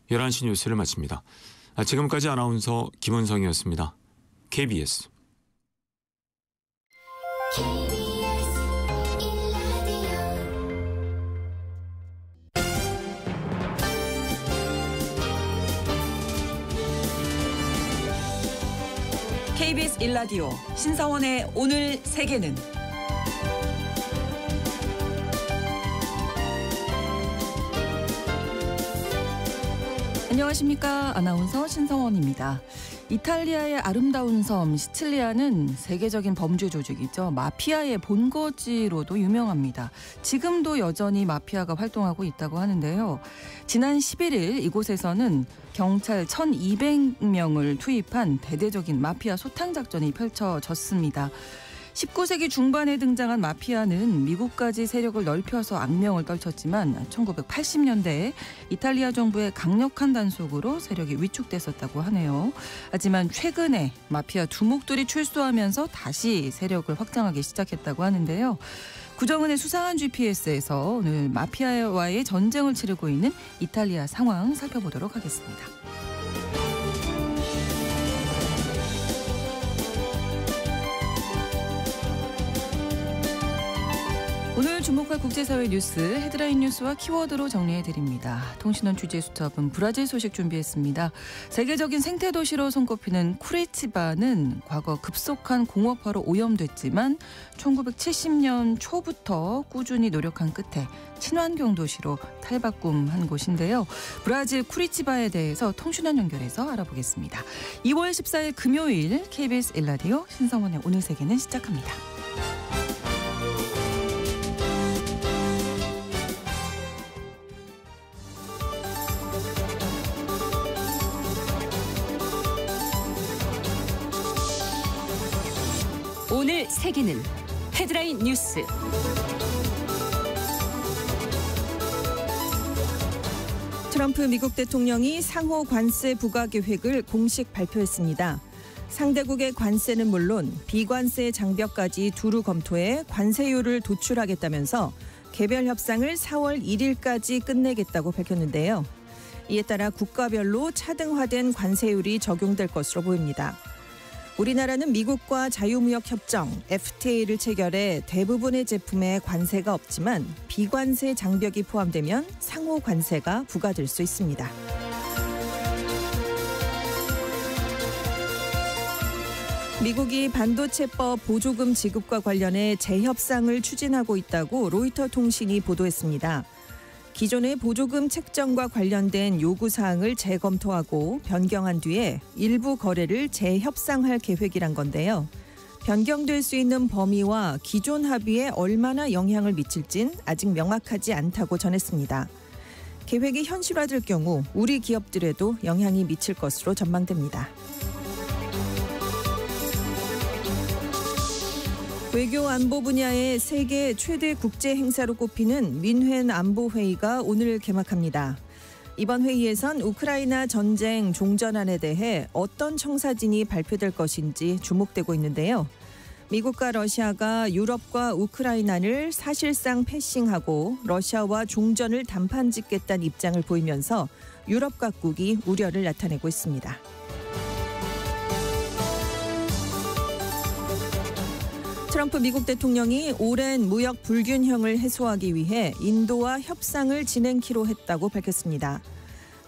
11시 뉴스를 마칩니다. 지금까지 아나운서 김은성이었습니다. KBS KBS 1라디오 신성원의 오늘 세계는 안녕하십니까. 아나운서 신성원입니다. 이탈리아의 아름다운 섬 시칠리아는 세계적인 범죄 조직이죠. 마피아의 본거지로도 유명합니다. 지금도 여전히 마피아가 활동하고 있다고 하는데요. 지난 11일 이곳에서는 경찰 1,200명을 투입한 대대적인 마피아 소탕 작전이 펼쳐졌습니다. 19세기 중반에 등장한 마피아는 미국까지 세력을 넓혀서 악명을 떨쳤지만 1980년대에 이탈리아 정부의 강력한 단속으로 세력이 위축됐었다고 하네요. 하지만 최근에 마피아 두목들이 출소하면서 다시 세력을 확장하기 시작했다고 하는데요. 구정은의 수상한 GPS에서 오늘 마피아와의 전쟁을 치르고 있는 이탈리아 상황 살펴보도록 하겠습니다. 오늘 주목할 국제사회 뉴스 헤드라인 뉴스와 키워드로 정리해드립니다. 통신원 취재수첩은 브라질 소식 준비했습니다. 세계적인 생태도시로 손꼽히는 쿠리티바는 과거 급속한 공업화로 오염됐지만 1970년 초부터 꾸준히 노력한 끝에 친환경 도시로 탈바꿈한 곳인데요. 브라질 쿠리티바에 대해서 통신원 연결해서 알아보겠습니다. 2월 14일 금요일 KBS 1라디오 신성원의 오늘 세계는 시작합니다. 오늘 세계는 헤드라인 뉴스. 트럼프 미국 대통령이 상호 관세 부과 계획을 공식 발표했습니다. 상대국의 관세는 물론 비관세 장벽까지 두루 검토해 관세율을 도출하겠다면서 개별 협상을 4월 1일까지 끝내겠다고 밝혔는데요. 이에 따라 국가별로 차등화된 관세율이 적용될 것으로 보입니다. 우리나라는 미국과 자유무역협정 FTA를 체결해 대부분의 제품에 관세가 없지만 비관세 장벽이 포함되면 상호 관세가 부과될 수 있습니다. 미국이 반도체법 보조금 지급과 관련해 재협상을 추진하고 있다고 로이터 통신이 보도했습니다. 기존의 보조금 책정과 관련된 요구사항을 재검토하고 변경한 뒤에 일부 거래를 재협상할 계획이란 건데요. 변경될 수 있는 범위와 기존 합의에 얼마나 영향을 미칠진 아직 명확하지 않다고 전했습니다. 계획이 현실화될 경우 우리 기업들에도 영향이 미칠 것으로 전망됩니다. 외교 안보 분야의 세계 최대 국제 행사로 꼽히는 민헨 안보회의가 오늘 개막합니다. 이번 회의에선 우크라이나 전쟁 종전안에 대해 어떤 청사진이 발표될 것인지 주목되고 있는데요. 미국과 러시아가 유럽과 우크라이나를 사실상 패싱하고 러시아와 종전을 단판 짓겠다는 입장을 보이면서 유럽 각국이 우려를 나타내고 있습니다. 트럼프 미국 대통령이 오랜 무역 불균형을 해소하기 위해 인도와 협상을 진행키로 했다고 밝혔습니다.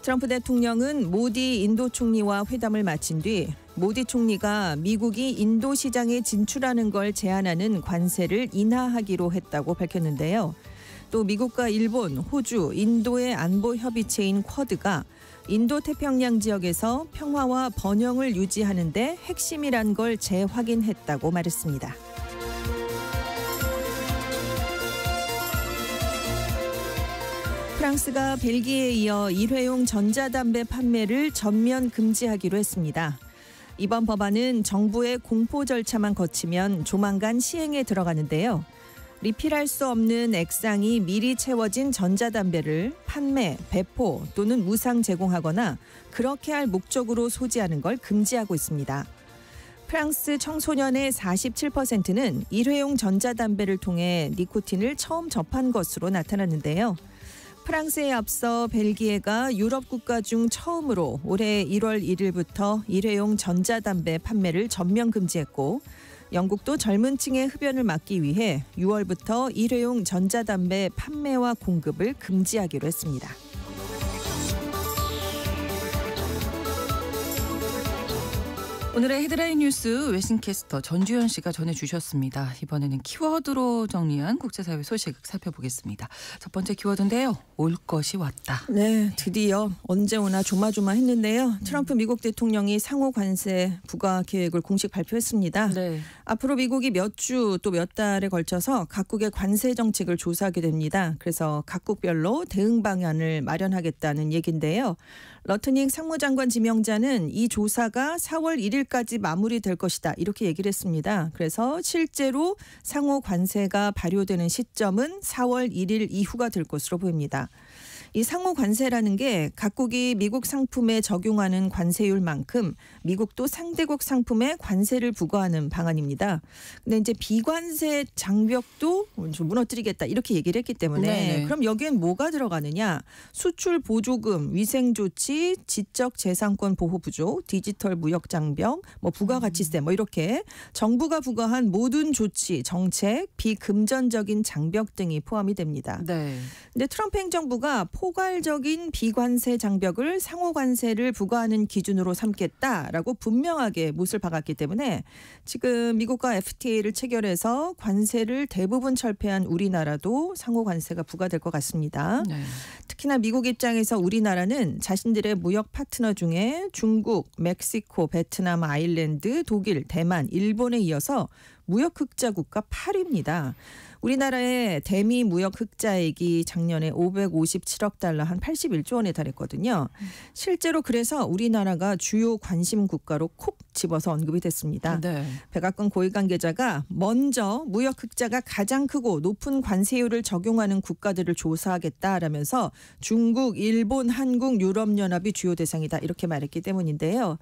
트럼프 대통령은 모디 인도 총리와 회담을 마친 뒤 모디 총리가 미국이 인도 시장에 진출하는 걸 제한하는 관세를 인하하기로 했다고 밝혔는데요. 또 미국과 일본, 호주, 인도의 안보 협의체인 쿼드가 인도 태평양 지역에서 평화와 번영을 유지하는 데 핵심이란 걸 재확인했다고 말했습니다. 프랑스가 벨기에에 이어 일회용 전자담배 판매를 전면 금지하기로 했습니다. 이번 법안은 정부의 공포 절차만 거치면 조만간 시행에 들어가는데요. 리필할 수 없는 액상이 미리 채워진 전자담배를 판매, 배포 또는 무상 제공하거나 그렇게 할 목적으로 소지하는 걸 금지하고 있습니다. 프랑스 청소년의 47%는 일회용 전자담배를 통해 니코틴을 처음 접한 것으로 나타났는데요. 프랑스에 앞서 벨기에가 유럽 국가 중 처음으로 올해 1월 1일부터 일회용 전자담배 판매를 전면 금지했고 영국도 젊은 층의 흡연을 막기 위해 6월부터 일회용 전자담배 판매와 공급을 금지하기로 했습니다. 오늘의 헤드라인 뉴스 외신캐스터 전주현 씨가 전해주셨습니다. 이번에는 키워드로 정리한 국제사회 소식 살펴보겠습니다. 첫 번째 키워드인데요. 올 것이 왔다. 네, 드디어 언제 오나 조마조마했는데요. 트럼프 미국 대통령이 상호 관세 부과 계획을 공식 발표했습니다. 네. 앞으로 미국이 몇 주 또 몇 달에 걸쳐서 각국의 관세 정책을 조사하게 됩니다. 그래서 각국별로 대응 방안을 마련하겠다는 얘기인데요. 러트닝 상무장관 지명자는 이 조사가 4월 1일까지 마무리될 것이다 이렇게 얘기를 했습니다. 그래서 실제로 상호 관세가 발효되는 시점은 4월 1일 이후가 될 것으로 보입니다. 이 상호 관세라는 게 각국이 미국 상품에 적용하는 관세율만큼 미국도 상대국 상품에 관세를 부과하는 방안입니다. 근데 이제 비관세 장벽도 좀 무너뜨리겠다 이렇게 얘기를 했기 때문에 네네. 그럼 여기엔 뭐가 들어가느냐? 수출 보조금, 위생 조치, 지적 재산권 보호 부조, 디지털 무역 장벽, 뭐 부가가치세 뭐 이렇게 정부가 부과한 모든 조치, 정책, 비금전적인 장벽 등이 포함이 됩니다. 네. 근데 트럼프 행정부가 포괄적인 비관세 장벽을 상호 관세를 부과하는 기준으로 삼겠다라고 분명하게 못을 박았기 때문에 지금 미국과 FTA를 체결해서 관세를 대부분 철폐한 우리나라도 상호 관세가 부과될 것 같습니다. 네. 특히나 미국 입장에서 우리나라는 자신들의 무역 파트너 중에 중국, 멕시코, 베트남, 아일랜드, 독일, 대만, 일본에 이어서 무역 흑자 국가 8위입니다. 우리나라의 대미 무역 흑자액이 작년에 557억 달러 한 81조 원에 달했거든요. 실제로 그래서 우리나라가 주요 관심 국가로 콕 집어서 언급이 됐습니다. 네. 백악관 고위 관계자가 먼저 무역 흑자가 가장 크고 높은 관세율을 적용하는 국가들을 조사하겠다라면서 중국, 일본, 한국, 유럽연합이 주요 대상이다 이렇게 말했기 때문인데요.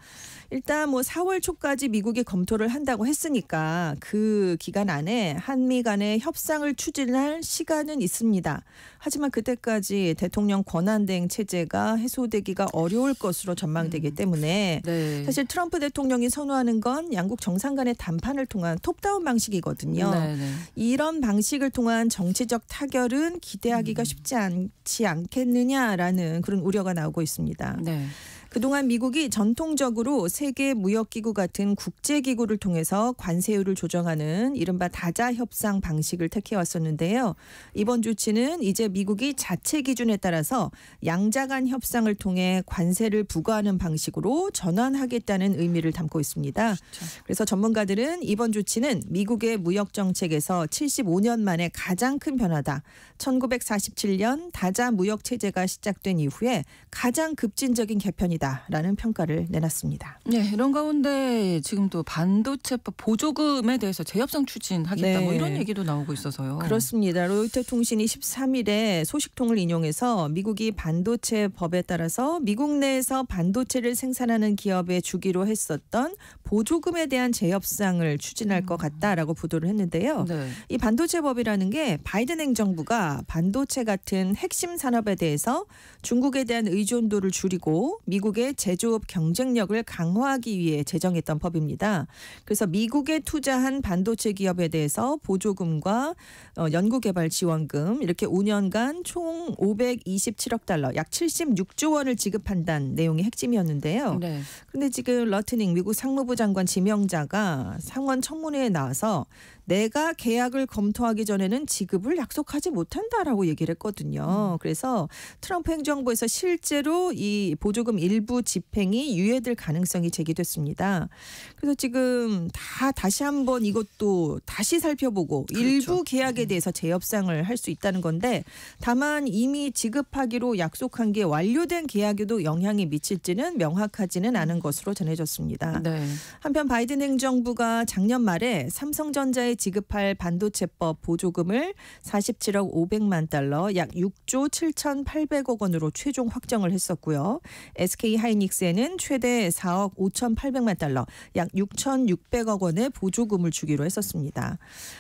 일단 뭐 4월 초까지 미국이 검토를 한다고 했으니까 그 기간 안에 한미 간의 협상을 추진할 시간은 있습니다. 하지만 그때까지 대통령 권한대행 체제가 해소되기가 어려울 것으로 전망되기 때문에 네. 사실 트럼프 대통령이 선호하는 건 양국 정상 간의 담판을 통한 톱다운 방식이거든요. 네, 네. 이런 방식을 통한 정치적 타결은 기대하기가 쉽지 않지 않겠느냐라는 그런 우려가 나오고 있습니다. 네. 그동안 미국이 전통적으로 세계무역기구 같은 국제기구를 통해서 관세율을 조정하는 이른바 다자협상 방식을 택해왔었는데요. 이번 조치는 이제 미국이 자체 기준에 따라서 양자 간 협상을 통해 관세를 부과하는 방식으로 전환하겠다는 의미를 담고 있습니다. 그래서 전문가들은 이번 조치는 미국의 무역 정책에서 75년 만에 가장 큰 변화다. 1947년 다자 무역 체제가 시작된 이후에 가장 급진적인 개편이다. 라는 평가를 내놨습니다. 네, 이런 가운데 지금 또 반도체법 보조금에 대해서 재협상 추진하겠다 네. 뭐 이런 얘기도 나오고 있어서요. 그렇습니다. 로이터 통신이 13일에 소식통을 인용해서 미국이 반도체 법에 따라서 미국 내에서 반도체를 생산하는 기업에 주기로 했었던 보조금에 대한 재협상을 추진할 것 같다라고 보도를 했는데요. 네. 이 반도체 법이라는 게 바이든 행정부가 반도체 같은 핵심 산업에 대해서 중국에 대한 의존도를 줄이고 미국의 제조업 경쟁력을 강화하기 위해 제정했던 법입니다. 그래서 미국에 투자한 반도체 기업에 대해서 보조금과 연구개발 지원금 이렇게 5년간 총 527억 달러 약 76조 원을 지급한다는 내용이 핵심이었는데요. 네. 그런데 지금 러트닝 미국 상무부 장관 지명자가 상원 청문회에 나와서 내가 계약을 검토하기 전에는 지급을 약속하지 못한다라고 얘기를 했거든요. 그래서 트럼프 행정부에서 실제로 이 보조금 일부 집행이 유예될 가능성이 제기됐습니다. 그래서 지금 다시 한번 이것도 다시 살펴보고 그렇죠. 일부 계약에 대해서 재협상을 할 수 있다는 건데 다만 이미 지급하기로 약속한 게 완료된 계약에도 영향이 미칠지는 명확하지는 않은 것으로 전해졌습니다. 네. 한편 바이든 행정부가 작년 말에 삼성전자에 지급할 반도체법 보조금을 47억 500만 달러 약 6조 7,800억 원으로 최종 확정을 했었고요. SK SK 하이닉스에는 최대 4억 5,800만 달러, 약 6,600억 원의 보조금을 주기로 했었습니다.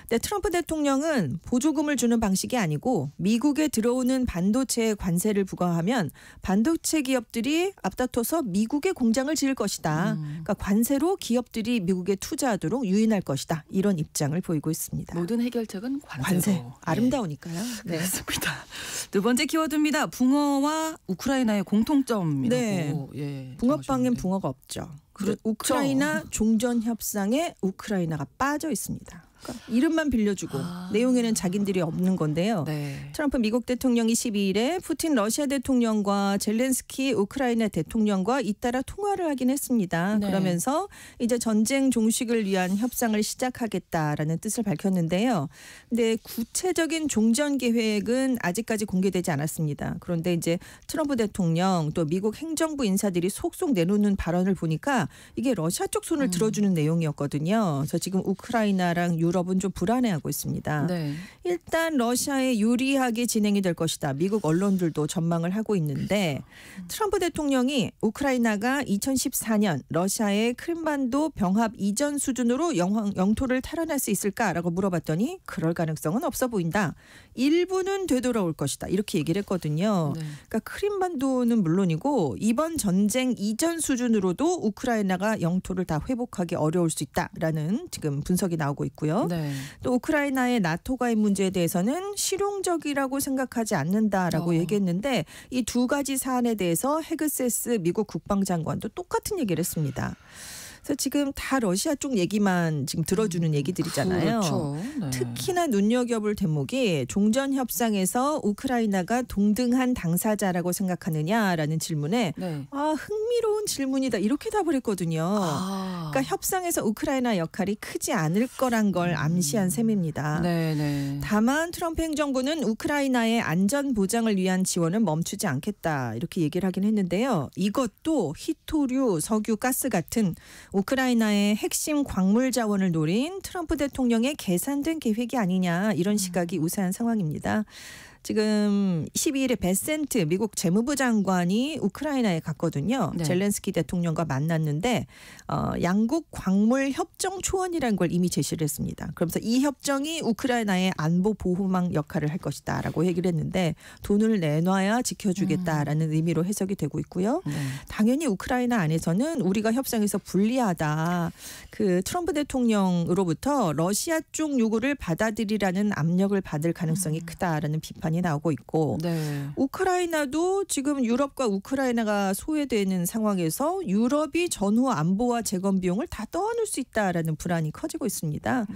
네, 트럼프 대통령은 보조금을 주는 방식이 아니고 미국에 들어오는 반도체에 관세를 부과하면 반도체 기업들이 앞다퉈서 미국에 공장을 지을 것이다. 그러니까 관세로 기업들이 미국에 투자하도록 유인할 것이다. 이런 입장을 보이고 있습니다. 모든 해결책은 관세로. 관세. 아름다우니까요. 네. 그렇습니다. 두 번째 키워드입니다. 붕어와 우크라이나의 공통점이라고. 네. 예, 붕어빵엔 정하셨는데. 붕어가 없죠. 그렇죠. 우크라이나 종전 협상에 우크라이나가 빠져 있습니다. 그러니까 이름만 빌려주고 내용에는 자기들이 없는 건데요. 네. 트럼프 미국 대통령이 12일에 푸틴 러시아 대통령과 젤렌스키 우크라이나 대통령과 잇따라 통화를 하긴 했습니다. 네. 그러면서 이제 전쟁 종식을 위한 협상을 시작하겠다라는 뜻을 밝혔는데요. 근데 구체적인 종전 계획은 아직까지 공개되지 않았습니다. 그런데 이제 트럼프 대통령 또 미국 행정부 인사들이 속속 내놓는 발언을 보니까 이게 러시아 쪽 손을 들어주는 내용이었거든요. 그래서 지금 우크라이나랑 유럽은 좀 불안해하고 있습니다. 네. 일단 러시아에 유리하게 진행이 될 것이다. 미국 언론들도 전망을 하고 있는데 트럼프 대통령이 우크라이나가 2014년 러시아의 크림반도 병합 이전 수준으로 영토를 탈환할 수 있을까라고 물어봤더니 그럴 가능성은 없어 보인다. 일부는 되돌아올 것이다. 이렇게 얘기를 했거든요. 네. 그러니까 크림반도는 물론이고 이번 전쟁 이전 수준으로도 우크라이나가 영토를 다 회복하기 어려울 수 있다라는 지금 분석이 나오고 있고요. 네. 또 우크라이나의 나토 가입 문제에 대해서는 실용적이라고 생각하지 않는다라고 얘기했는데 이 두 가지 사안에 대해서 헤그세스 미국 국방장관도 똑같은 얘기를 했습니다. 그래서 지금 다 러시아 쪽 얘기만 지금 들어주는 얘기들이잖아요. 그렇죠. 네. 특히나 눈여겨볼 대목이 종전 협상에서 우크라이나가 동등한 당사자라고 생각하느냐라는 질문에 네. 흥미로운 질문이다 이렇게 답을 했거든요. 그러니까 협상에서 우크라이나 역할이 크지 않을 거란 걸 암시한 셈입니다. 네네. 다만 트럼프 행정부는 우크라이나의 안전 보장을 위한 지원은 멈추지 않겠다 이렇게 얘기를 하긴 했는데요. 이것도 히토류, 석유, 가스 같은 우크라이나의 핵심 광물 자원을 노린 트럼프 대통령의 계산된 계획이 아니냐 이런 시각이 우세한 상황입니다. 지금 12일에 베센트 미국 재무부 장관이 우크라이나에 갔거든요. 네. 젤렌스키 대통령과 만났는데 양국 광물 협정 초원이라는 걸 이미 제시를 했습니다. 그러면서 이 협정이 우크라이나의 안보 보호망 역할을 할 것이다라고 얘기를 했는데 돈을 내놔야 지켜주겠다라는 의미로 해석이 되고 있고요. 네. 당연히 우크라이나 안에서는 우리가 협상에서 불리하다. 그 트럼프 대통령으로부터 러시아 쪽 요구를 받아들이라는 압력을 받을 가능성이 크다라는 비판이 나오고 있고 네. 우크라이나도 지금 유럽과 우크라이나가 소외되는 상황에서 유럽이 전후 안보와 재건 비용을 다 떠안을 수 있다라는 불안이 커지고 있습니다.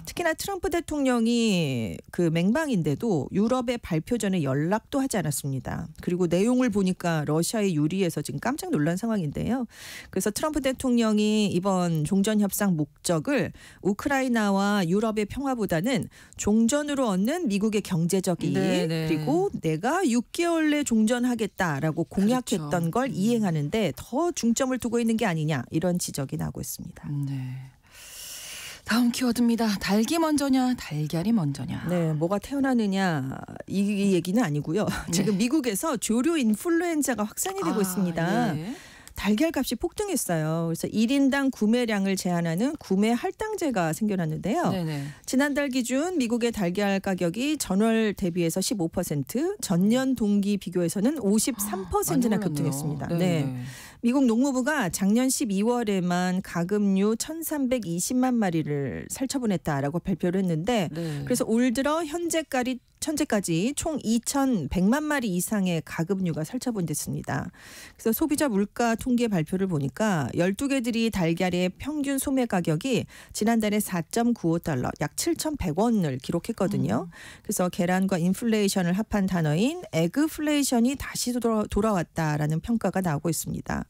특히나 트럼프 대통령이 그 맹방인데도 유럽의 발표 전에 연락도 하지 않았습니다. 그리고 내용을 보니까 러시아에 유리해서 지금 깜짝 놀란 상황인데요. 그래서 트럼프 대통령이 이번 종전협상 목적을 우크라이나와 유럽의 평화보다는 종전으로 얻는 미국의 경제적 이익 네네. 그리고 내가 6개월 내 종전하겠다라고 공약했던 그렇죠. 걸 이행하는데 더 중점을 두고 있는 게 아니냐 이런 지적이 나오고 있습니다. 네. 다음 키워드입니다. 닭이 먼저냐, 달걀이 먼저냐. 네, 뭐가 태어나느냐 이 얘기는 아니고요. 지금 미국에서 조류 인플루엔자가 확산이 되고 있습니다. 예. 달걀 값이 폭등했어요. 그래서 1인당 구매량을 제한하는 구매 할당제가 생겨났는데요. 네네. 지난달 기준 미국의 달걀 가격이 전월 대비해서 15%, 전년 동기 비교해서는 53%나 많이 급등했습니다. 올랐네요. 네. 미국 농무부가 작년 12월에만 가금류 1,320만 마리를 살처분했다라고 발표를 했는데 네. 그래서 올 들어 현재까지 총 2,100만 마리 이상의 가금류가 살처분됐습니다. 그래서 소비자 물가 통계 발표를 보니까 12개들이 달걀의 평균 소매 가격이 지난달에 4.95달러, 약 7,100원을 기록했거든요. 그래서 계란과 인플레이션을 합한 단어인 에그플레이션이 다시 돌아왔다라는 평가가 나오고 있습니다.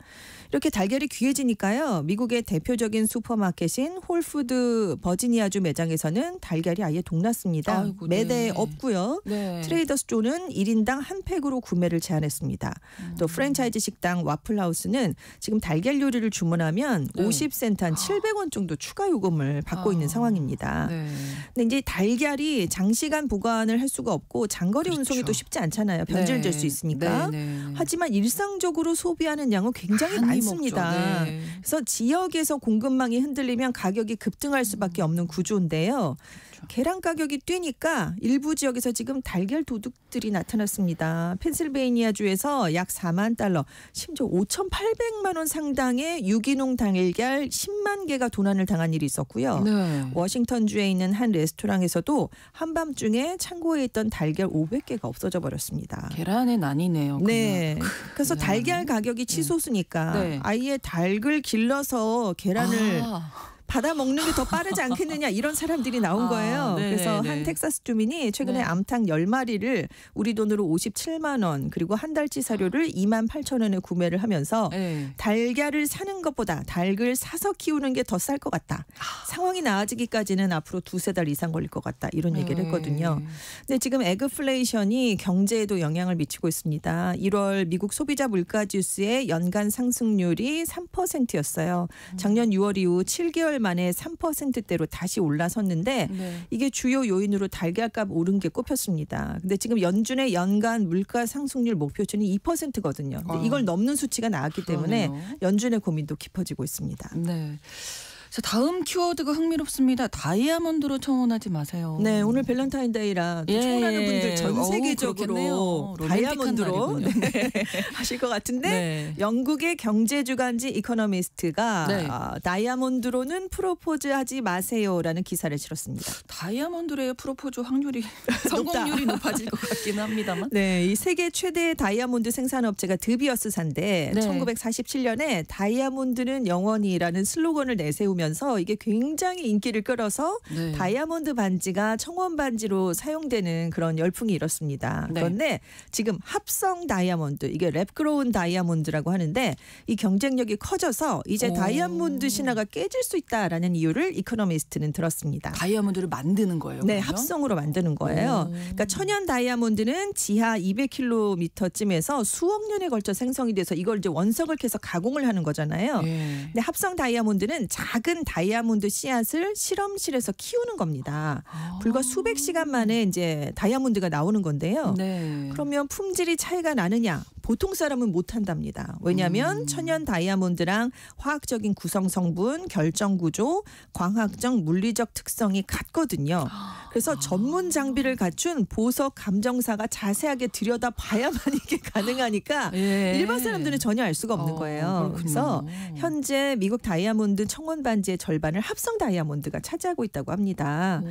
이렇게 달걀이 귀해지니까요. 미국의 대표적인 슈퍼마켓인 홀푸드 버지니아주 매장에서는 달걀이 아예 동났습니다. 아이고, 매대에 네. 없고요. 있고요. 네. 트레이더스 존은 1인당 한 팩으로 구매를 제한했습니다. 또 프랜차이즈 식당 와플하우스는 지금 달걀 요리를 주문하면 네. 50센트 한 700원 정도 추가 요금을 받고 있는 상황입니다. 네. 근데 이제 달걀이 장시간 보관을 할 수가 없고 장거리 그렇죠. 운송이 또 쉽지 않잖아요. 변질될 수 있으니까. 네, 네. 하지만 일상적으로 소비하는 양은 굉장히 많이 많습니다. 먹죠. 네. 그래서 지역에서 공급망이 흔들리면 가격이 급등할 수밖에 없는 구조인데요. 계란 가격이 뛰니까 일부 지역에서 지금 달걀 도둑들이 나타났습니다. 펜실베이니아주에서 약 4만 달러, 심지어 5,800만 원 상당의 유기농 달걀 10만 개가 도난을 당한 일이 있었고요. 네. 워싱턴주에 있는 한 레스토랑에서도 한밤중에 창고에 있던 달걀 500개가 없어져 버렸습니다. 계란의 난이네요. 네. 그래서 그냥. 달걀 가격이 치솟으니까 네. 아예 닭을 길러서 계란을 아. 받아 먹는 게 더 빠르지 않겠느냐 이런 사람들이 나온 거예요. 네, 그래서 네. 한 텍사스 주민이 최근에 네. 암탉 10마리를 우리 돈으로 57만 원 그리고 한 달치 사료를 2만 8천 원에 구매를 하면서 네. 달걀을 사는 것보다 닭을 사서 키우는 게 더 쌀 것 같다. 상황이 나아지기까지는 앞으로 2-3달 이상 걸릴 것 같다. 이런 얘기를 했거든요. 근데 지금 에그플레이션이 경제에도 영향을 미치고 있습니다. 1월 미국 소비자 물가지수의 연간 상승률이 3%였어요. 작년 6월 이후 7개월 만에 3%대로 다시 올라섰는데 네. 이게 주요 요인으로 달걀값 오른 게 꼽혔습니다. 근데 지금 연준의 연간 물가 상승률 목표치는 2%거든요. 근데 이걸 넘는 수치가 나왔기 때문에 그러네요. 연준의 고민도 깊어지고 있습니다. 네. 자, 다음 키워드가 흥미롭습니다. 다이아몬드로 청혼하지 마세요. 네, 오늘 밸런타인데이라 또 예. 청혼하는 분들 전 어우, 세계적으로 그렇겠네요. 다이아몬드로 로맨틱한 네, 하실 것 같은데 네. 영국의 경제주간지 이코노미스트가 네. 다이아몬드로는 프로포즈하지 마세요라는 기사를 실었습니다. 다이아몬드로의 프로포즈 확률이 성공률이 높아질 것 같긴 합니다만. 네, 이 세계 최대 다이아몬드 생산업체가 드비어스사인데 네. 1947년에 다이아몬드는 영원히라는 슬로건을 내세우면서 이게 굉장히 인기를 끌어서 네. 다이아몬드 반지가 청혼 반지로 사용되는 그런 열풍이 일었습니다. 네. 그런데 지금 합성 다이아몬드 이게 랩그로운 다이아몬드라고 하는데 이 경쟁력이 커져서 이제 오. 다이아몬드 신화가 깨질 수 있다라는 이유를 이코노미스트는 들었습니다. 다이아몬드를 만드는 거예요. 네, 그러면? 합성으로 만드는 거예요. 오. 그러니까 천연 다이아몬드는 지하 200km쯤에서 수억 년에 걸쳐 생성이 돼서 이걸 이제 원석을 캐서 가공을 하는 거잖아요. 예. 근데 합성 다이아몬드는 작은 다이아몬드 씨앗을 실험실에서 키우는 겁니다. 불과 수백 시간 만에 이제 다이아몬드가 나오는 건데요. 네. 그러면 품질이 차이가 나느냐? 보통 사람은 못 한답니다. 왜냐하면 천연 다이아몬드랑 화학적인 구성 성분, 결정 구조, 광학적, 물리적 특성이 같거든요. 그래서 전문 장비를 갖춘 보석 감정사가 자세하게 들여다봐야만 이게 가능하니까 예. 일반 사람들은 전혀 알 수가 없는 거예요. 그렇군요. 그래서 현재 미국 다이아몬드 청혼 반지의 절반을 합성 다이아몬드가 차지하고 있다고 합니다.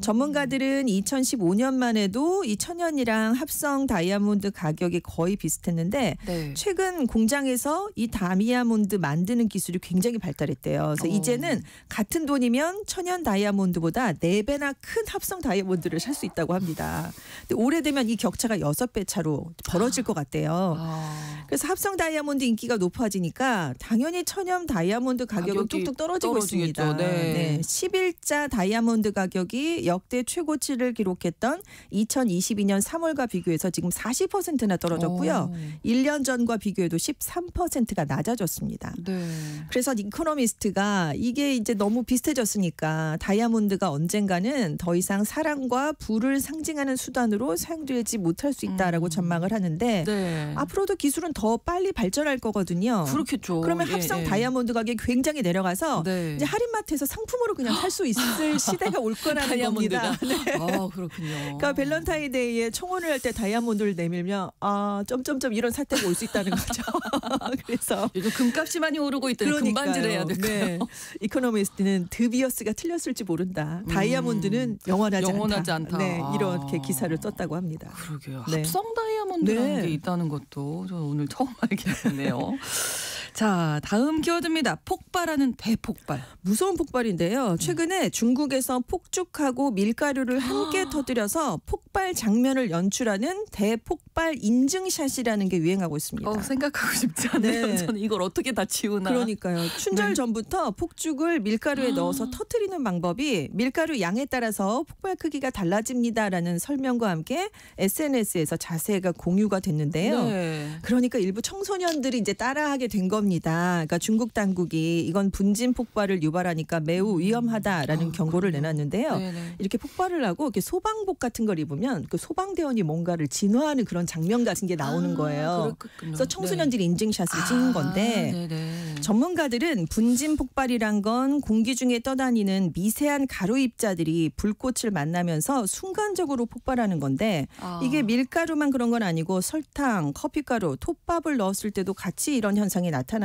전문가들은 2015년만 해도 이 천연이랑 합성 다이아몬드 가격이 거의 비슷했는데 네. 최근 공장에서 이 다이아몬드 만드는 기술이 굉장히 발달했대요. 그래서 이제는 같은 돈이면 천연 다이아몬드보다 4배나 큰 합성 다이아몬드를 살 수 있다고 합니다. 근데 오래되면 이 격차가 6배 차로 벌어질 것 같대요. 아. 그래서 합성 다이아몬드 인기가 높아지니까 당연히 천연 다이아몬드 가격은 가격이 뚝뚝 떨어지고 떨어지겠죠. 있습니다. 네. 11자 다이아몬드 가격이 역대 최고치를 기록했던 2022년 3월과 비교해서 지금 40%나 떨어졌고요. 1년 전과 비교해도 13%가 낮아졌습니다. 네. 그래서 이코노미스트가 이게 이제 너무 비슷해졌으니까 다이아몬드가 언젠가는 더 이상 사랑과 부를 상징하는 수단으로 사용되지 못할 수 있다라고 전망을 하는데 네. 앞으로도 기술은 더 빨리 발전할 거거든요. 그렇겠죠. 그러면 예, 합성 예. 다이아몬드 가격이 굉장히 내려가서 네. 이제 할인마트에서 상품으로 그냥 살 수 있을 시대가 올 거라는 겁니다. 네. 아, 그렇군요. 그러니까 밸런타인데이에 청혼을 할 때 다이아몬드를 내밀면 점점점 이런 사태가 올 수 있다는 거죠. 그래서 요즘 금값이 많이 오르고 있더니 금반지를 해야 될까요? 네. 이코노미스트는 드비어스가 틀렸을지 모른다. 다이아몬드는 영원하지 않다. 네, 이렇게 기사를 썼다고 합니다. 그러게요. 네. 합성 다이아몬드라는 네. 게 있다는 것도 저는 오늘 처음 알게 됐네요. 자, 다음 키워드입니다. 폭발하는 대폭발. 무서운 폭발인데요. 최근에 중국에서 폭죽하고 밀가루를 함께 터뜨려서 폭발 장면을 연출하는 대폭발 인증샷이라는 게 유행하고 있습니다. 생각하고 싶지 않아요. 네. 저는 이걸 어떻게 다 지우나. 그러니까요. 춘절 네. 전부터 폭죽을 밀가루에 넣어서 터뜨리는 방법이 밀가루 양에 따라서 폭발 크기가 달라집니다라는 설명과 함께 SNS에서 자세가 공유가 됐는데요. 네. 그러니까 일부 청소년들이 이제 따라하게 된 겁니다. 그러니까 중국 당국이 이건 분진 폭발을 유발하니까 매우 위험하다라는 경고를 그렇군요. 내놨는데요. 네네. 이렇게 폭발을 하고 이렇게 소방복 같은 걸 입으면 그 소방대원이 뭔가를 진화하는 그런 장면 같은 게 나오는 거예요. 그렇군요. 그래서 청소년들이 인증샷을 찍은 건데 네네. 전문가들은 분진 폭발이란 건 공기 중에 떠다니는 미세한 가루 입자들이 불꽃을 만나면서 순간적으로 폭발하는 건데 이게 밀가루만 그런 건 아니고 설탕, 커피가루, 톱밥을 넣었을 때도 같이 이런 현상이 나타난다.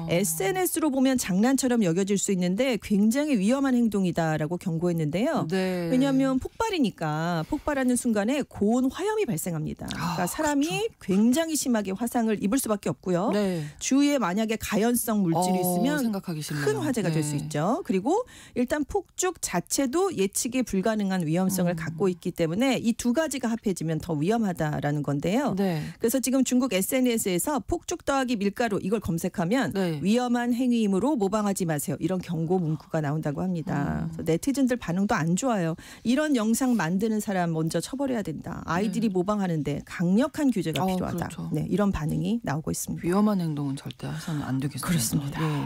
SNS로 보면 장난처럼 여겨질 수 있는데 굉장히 위험한 행동이다라고 경고했는데요. 네. 왜냐하면 폭발이니까 폭발하는 순간에 고온 화염이 발생합니다. 그러니까 사람이 굉장히 심하게 화상을 입을 수밖에 없고요. 네. 주위에 만약에 가연성 물질이 있으면 생각하기 싫네요. 큰 화재가 될 수 네. 있죠. 그리고 일단 폭죽 자체도 예측이 불가능한 위험성을 갖고 있기 때문에 이 두 가지가 합해지면 더 위험하다라는 건데요. 네. 그래서 지금 중국 SNS에서 폭죽 더하기 밀가루 이걸 검색하면 네. 위험한 행위이므로 모방하지 마세요. 이런 경고 문구가 나온다고 합니다. 그래서 네티즌들 반응도 안 좋아요. 이런 영상 만드는 사람 먼저 처벌해야 된다. 아이들이 모방하는데 강력한 규제가 필요하다. 그렇죠. 네, 이런 반응이 나오고 있습니다. 위험한 행동은 절대 해서는 안 되겠습니다. 그렇습니다. 네.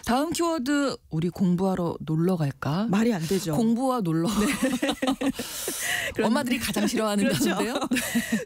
다음 키워드 우리 공부하러 놀러 갈까? 말이 안 되죠. 공부와 놀러. 엄마들이 가장 싫어하는 그렇죠. 건데요.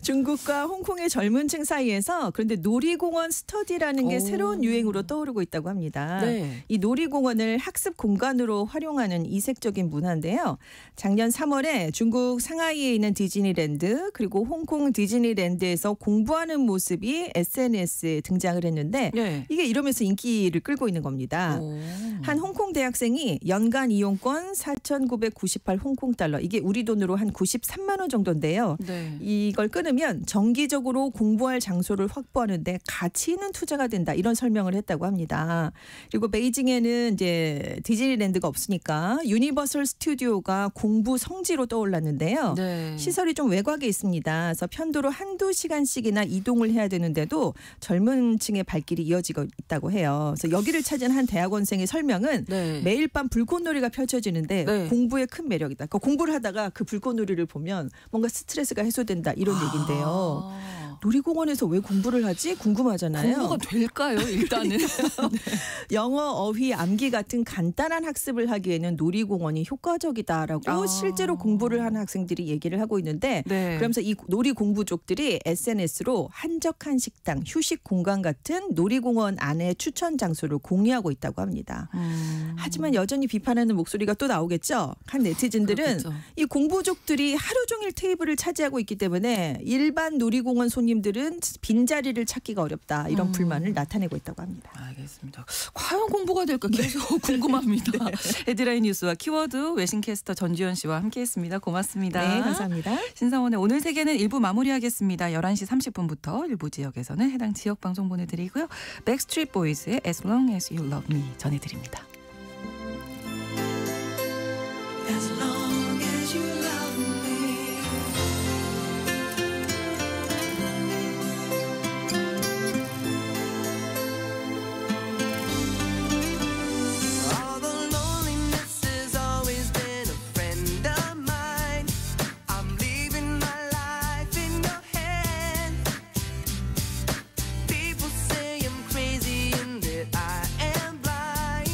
중국과 홍콩의 젊은 층 사이에서 그런데 놀이공원 스터디라는 게 오. 새로운 유행으로 떠오르고 있다고 합니다. 네. 이 놀이공원을 학습 공간으로 활용하는 이색적인 문화인데요. 작년 3월에 중국 상하이에 있는 디즈니랜드 그리고 홍콩 디즈니랜드에서 공부하는 모습이 SNS에 등장을 했는데 네. 이게 이러면서 인기를 끌고 있는 겁니다. 오. 한 홍콩 대학생이 연간 이용권 4,998 홍콩 달러 이게 우리 돈으로 한 93만 원 정도인데요. 네. 이걸 끊으면 정기적으로 공부할 장소를 확보하는데 가치 있는 투자가 된다 이런 설명을 했다고 합니다. 그리고 베이징에는 이제 디즈니랜드가 없으니까 유니버설 스튜디오가 공부 성지로 떠올랐는데요. 네. 시설이 좀 외곽에 있습니다. 그래서 편도로 한두 시간씩이나 이동을 해야 되는데도 젊은 층의 발길이 이어지고 있다고 해요. 그래서 여기를 찾은 한 대학원생의 설명은 네. 매일 밤 불꽃놀이가 펼쳐지는데 네. 공부의 큰 매력이다. 그러니까 공부를 하다가 그 불꽃놀이를 보면 뭔가 스트레스가 해소된다 이런 얘기인데요. 놀이공원에서 왜 공부를 하지? 궁금하잖아요. 공부가 될까요? 일단은. 영어, 어휘, 암기 같은 간단한 학습을 하기에는 놀이공원이 효과적이다라고 실제로 공부를 하는 학생들이 얘기를 하고 있는데 네. 그러면서 이 놀이공부족들이 SNS로 한적한 식당, 휴식 공간 같은 놀이공원 안에 추천 장소를 공유하고 있다고 합니다. 하지만 여전히 비판하는 목소리가 또 나오겠죠. 한 네티즌들은 그렇겠죠. 이 공부족들이 하루 종일 테이블을 차지하고 있기 때문에 일반 놀이공원 손님들은 빈자리를 찾기가 어렵다. 이런 불만을 나타내고 있다고 합니다. 알겠습니다. 과연 공부가 될까 계속 궁금합니다. 헤드라인 뉴스와 키워드 외신캐스터 전주현 씨와 함께했습니다. 고맙습니다. 네, 감사합니다. 신상원의 오늘 세계는 1부 마무리하겠습니다. 11시 30분부터 일부 지역에서는 해당 지역 방송 보내드리고요. 백스트리트 보이즈의 As Long As You Love Me 전해드립니다. As long as you love me. All the loneliness has always been a friend of mine. I'm leaving my life in your hand. People say I'm crazy and that I am blind.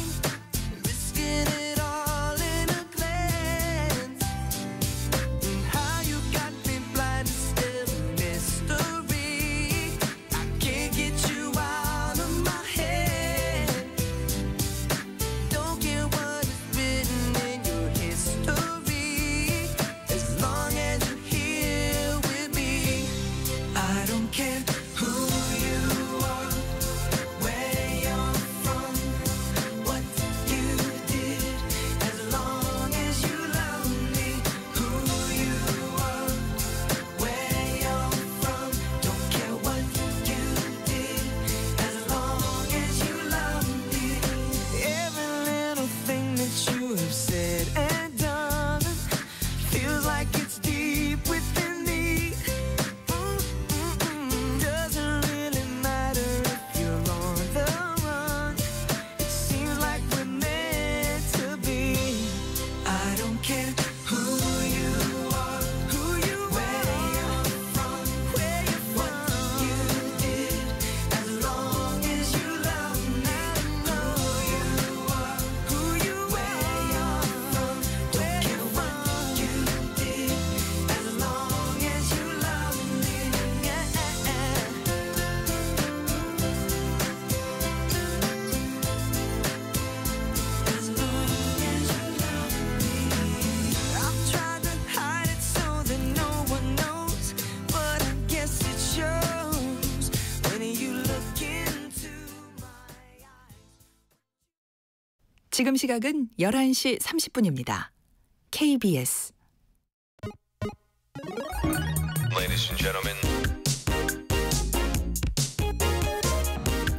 지금 시각은 11시 30분입니다. KBS Ladies and gentlemen.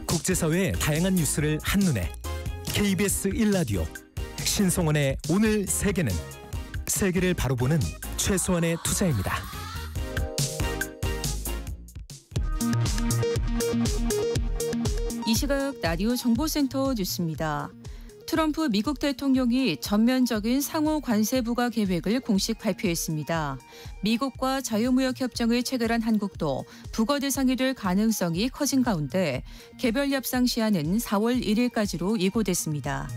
국제사회의 다양한 뉴스를 한눈에 KBS 1라디오 신성원의 오늘 세계는 세계를 바로 보는 최소한의 투자입니다. 이 시각 라디오 정보센터 뉴스입니다. 트럼프 미국 대통령이 전면적인 상호 관세 부과 계획을 공식 발표했습니다. 미국과 자유무역 협정을 체결한 한국도 부과 대상이 될 가능성이 커진 가운데 개별 협상 시한은 4월 1일까지로 예고됐습니다.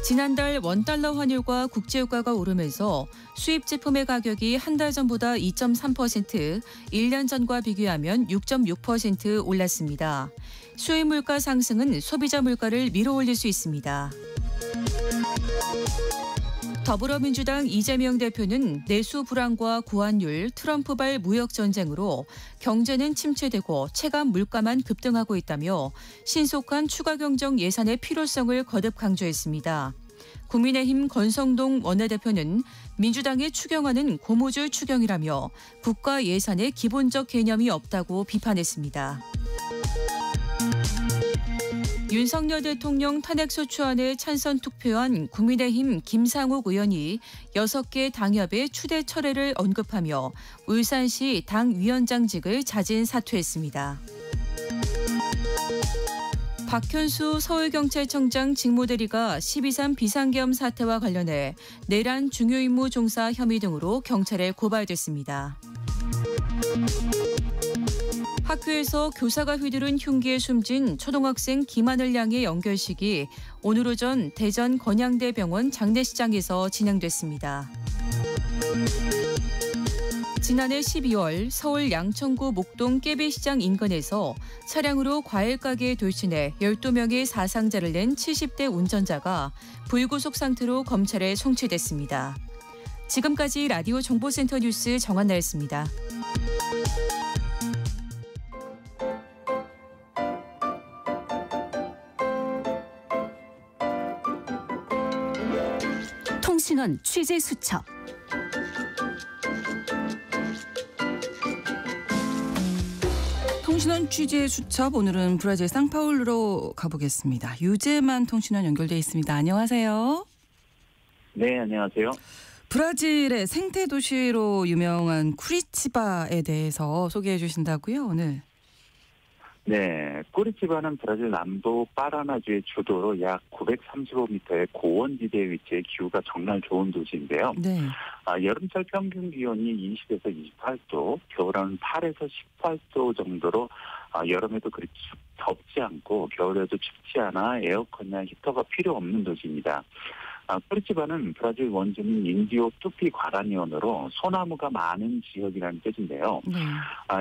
지난달 원달러 환율과 국제유가가 오르면서 수입 제품의 가격이 한 달 전보다 2.3%, 1년 전과 비교하면 6.6% 올랐습니다. 수입 물가 상승은 소비자 물가를 밀어올릴 수 있습니다. 더불어민주당 이재명 대표는 내수 불안과 고환율, 트럼프발 무역 전쟁으로 경제는 침체되고 체감 물가만 급등하고 있다며 신속한 추가 경정 예산의 필요성을 거듭 강조했습니다. 국민의힘 권성동 원내대표는 민주당이 추경하는 고무줄 추경이라며 국가 예산의 기본적 개념이 없다고 비판했습니다. 윤석열 대통령 탄핵소추안에 찬성 투표한 국민의힘 김상욱 의원이 6개 당협의 추대 철회를 언급하며 울산시 당위원장직을 자진 사퇴했습니다. 박현수 서울경찰청장 직무대리가 12.3 비상계엄 사태와 관련해 내란 중요임무 종사 혐의 등으로 경찰에 고발됐습니다. 학교에서 교사가 휘두른 흉기에 숨진 초등학생 김하늘 양의 연결식이 오늘 오전 대전 건양대병원 장례식장에서 진행됐습니다. 지난해 12월 서울 양천구 목동 깨비시장 인근에서 차량으로 과일 가게에 돌진해 12명의 사상자를 낸 70대 운전자가 불구속 상태로 검찰에 송치됐습니다. 지금까지 라디오 정보센터 뉴스 정한나였습니다. 통신원 취재 수첩. 통신원 취재 수첩, 오늘은 브라질 상파울루로 가보겠습니다. 유재만 통신원 연결돼 있습니다. 안녕하세요. 네, 안녕하세요. 브라질의 생태 도시로 유명한 쿠리치바에 대해서 소개해 주신다고요, 오늘? 네, 쿠리치바는 브라질 남부 파라나주의 주도로 약 935m의 고원지대에 위치해 기후가 정말 좋은 도시인데요. 네. 여름철 평균 기온이 20에서 28도, 겨울은 8에서 18도 정도로 여름에도 그렇게 덥지 않고 겨울에도 춥지 않아 에어컨이나 히터가 필요 없는 도시입니다. 쿠리치바는 브라질 원주민 인디오 뚜피 과라니온으로 소나무가 많은 지역이라는 뜻인데요. 네.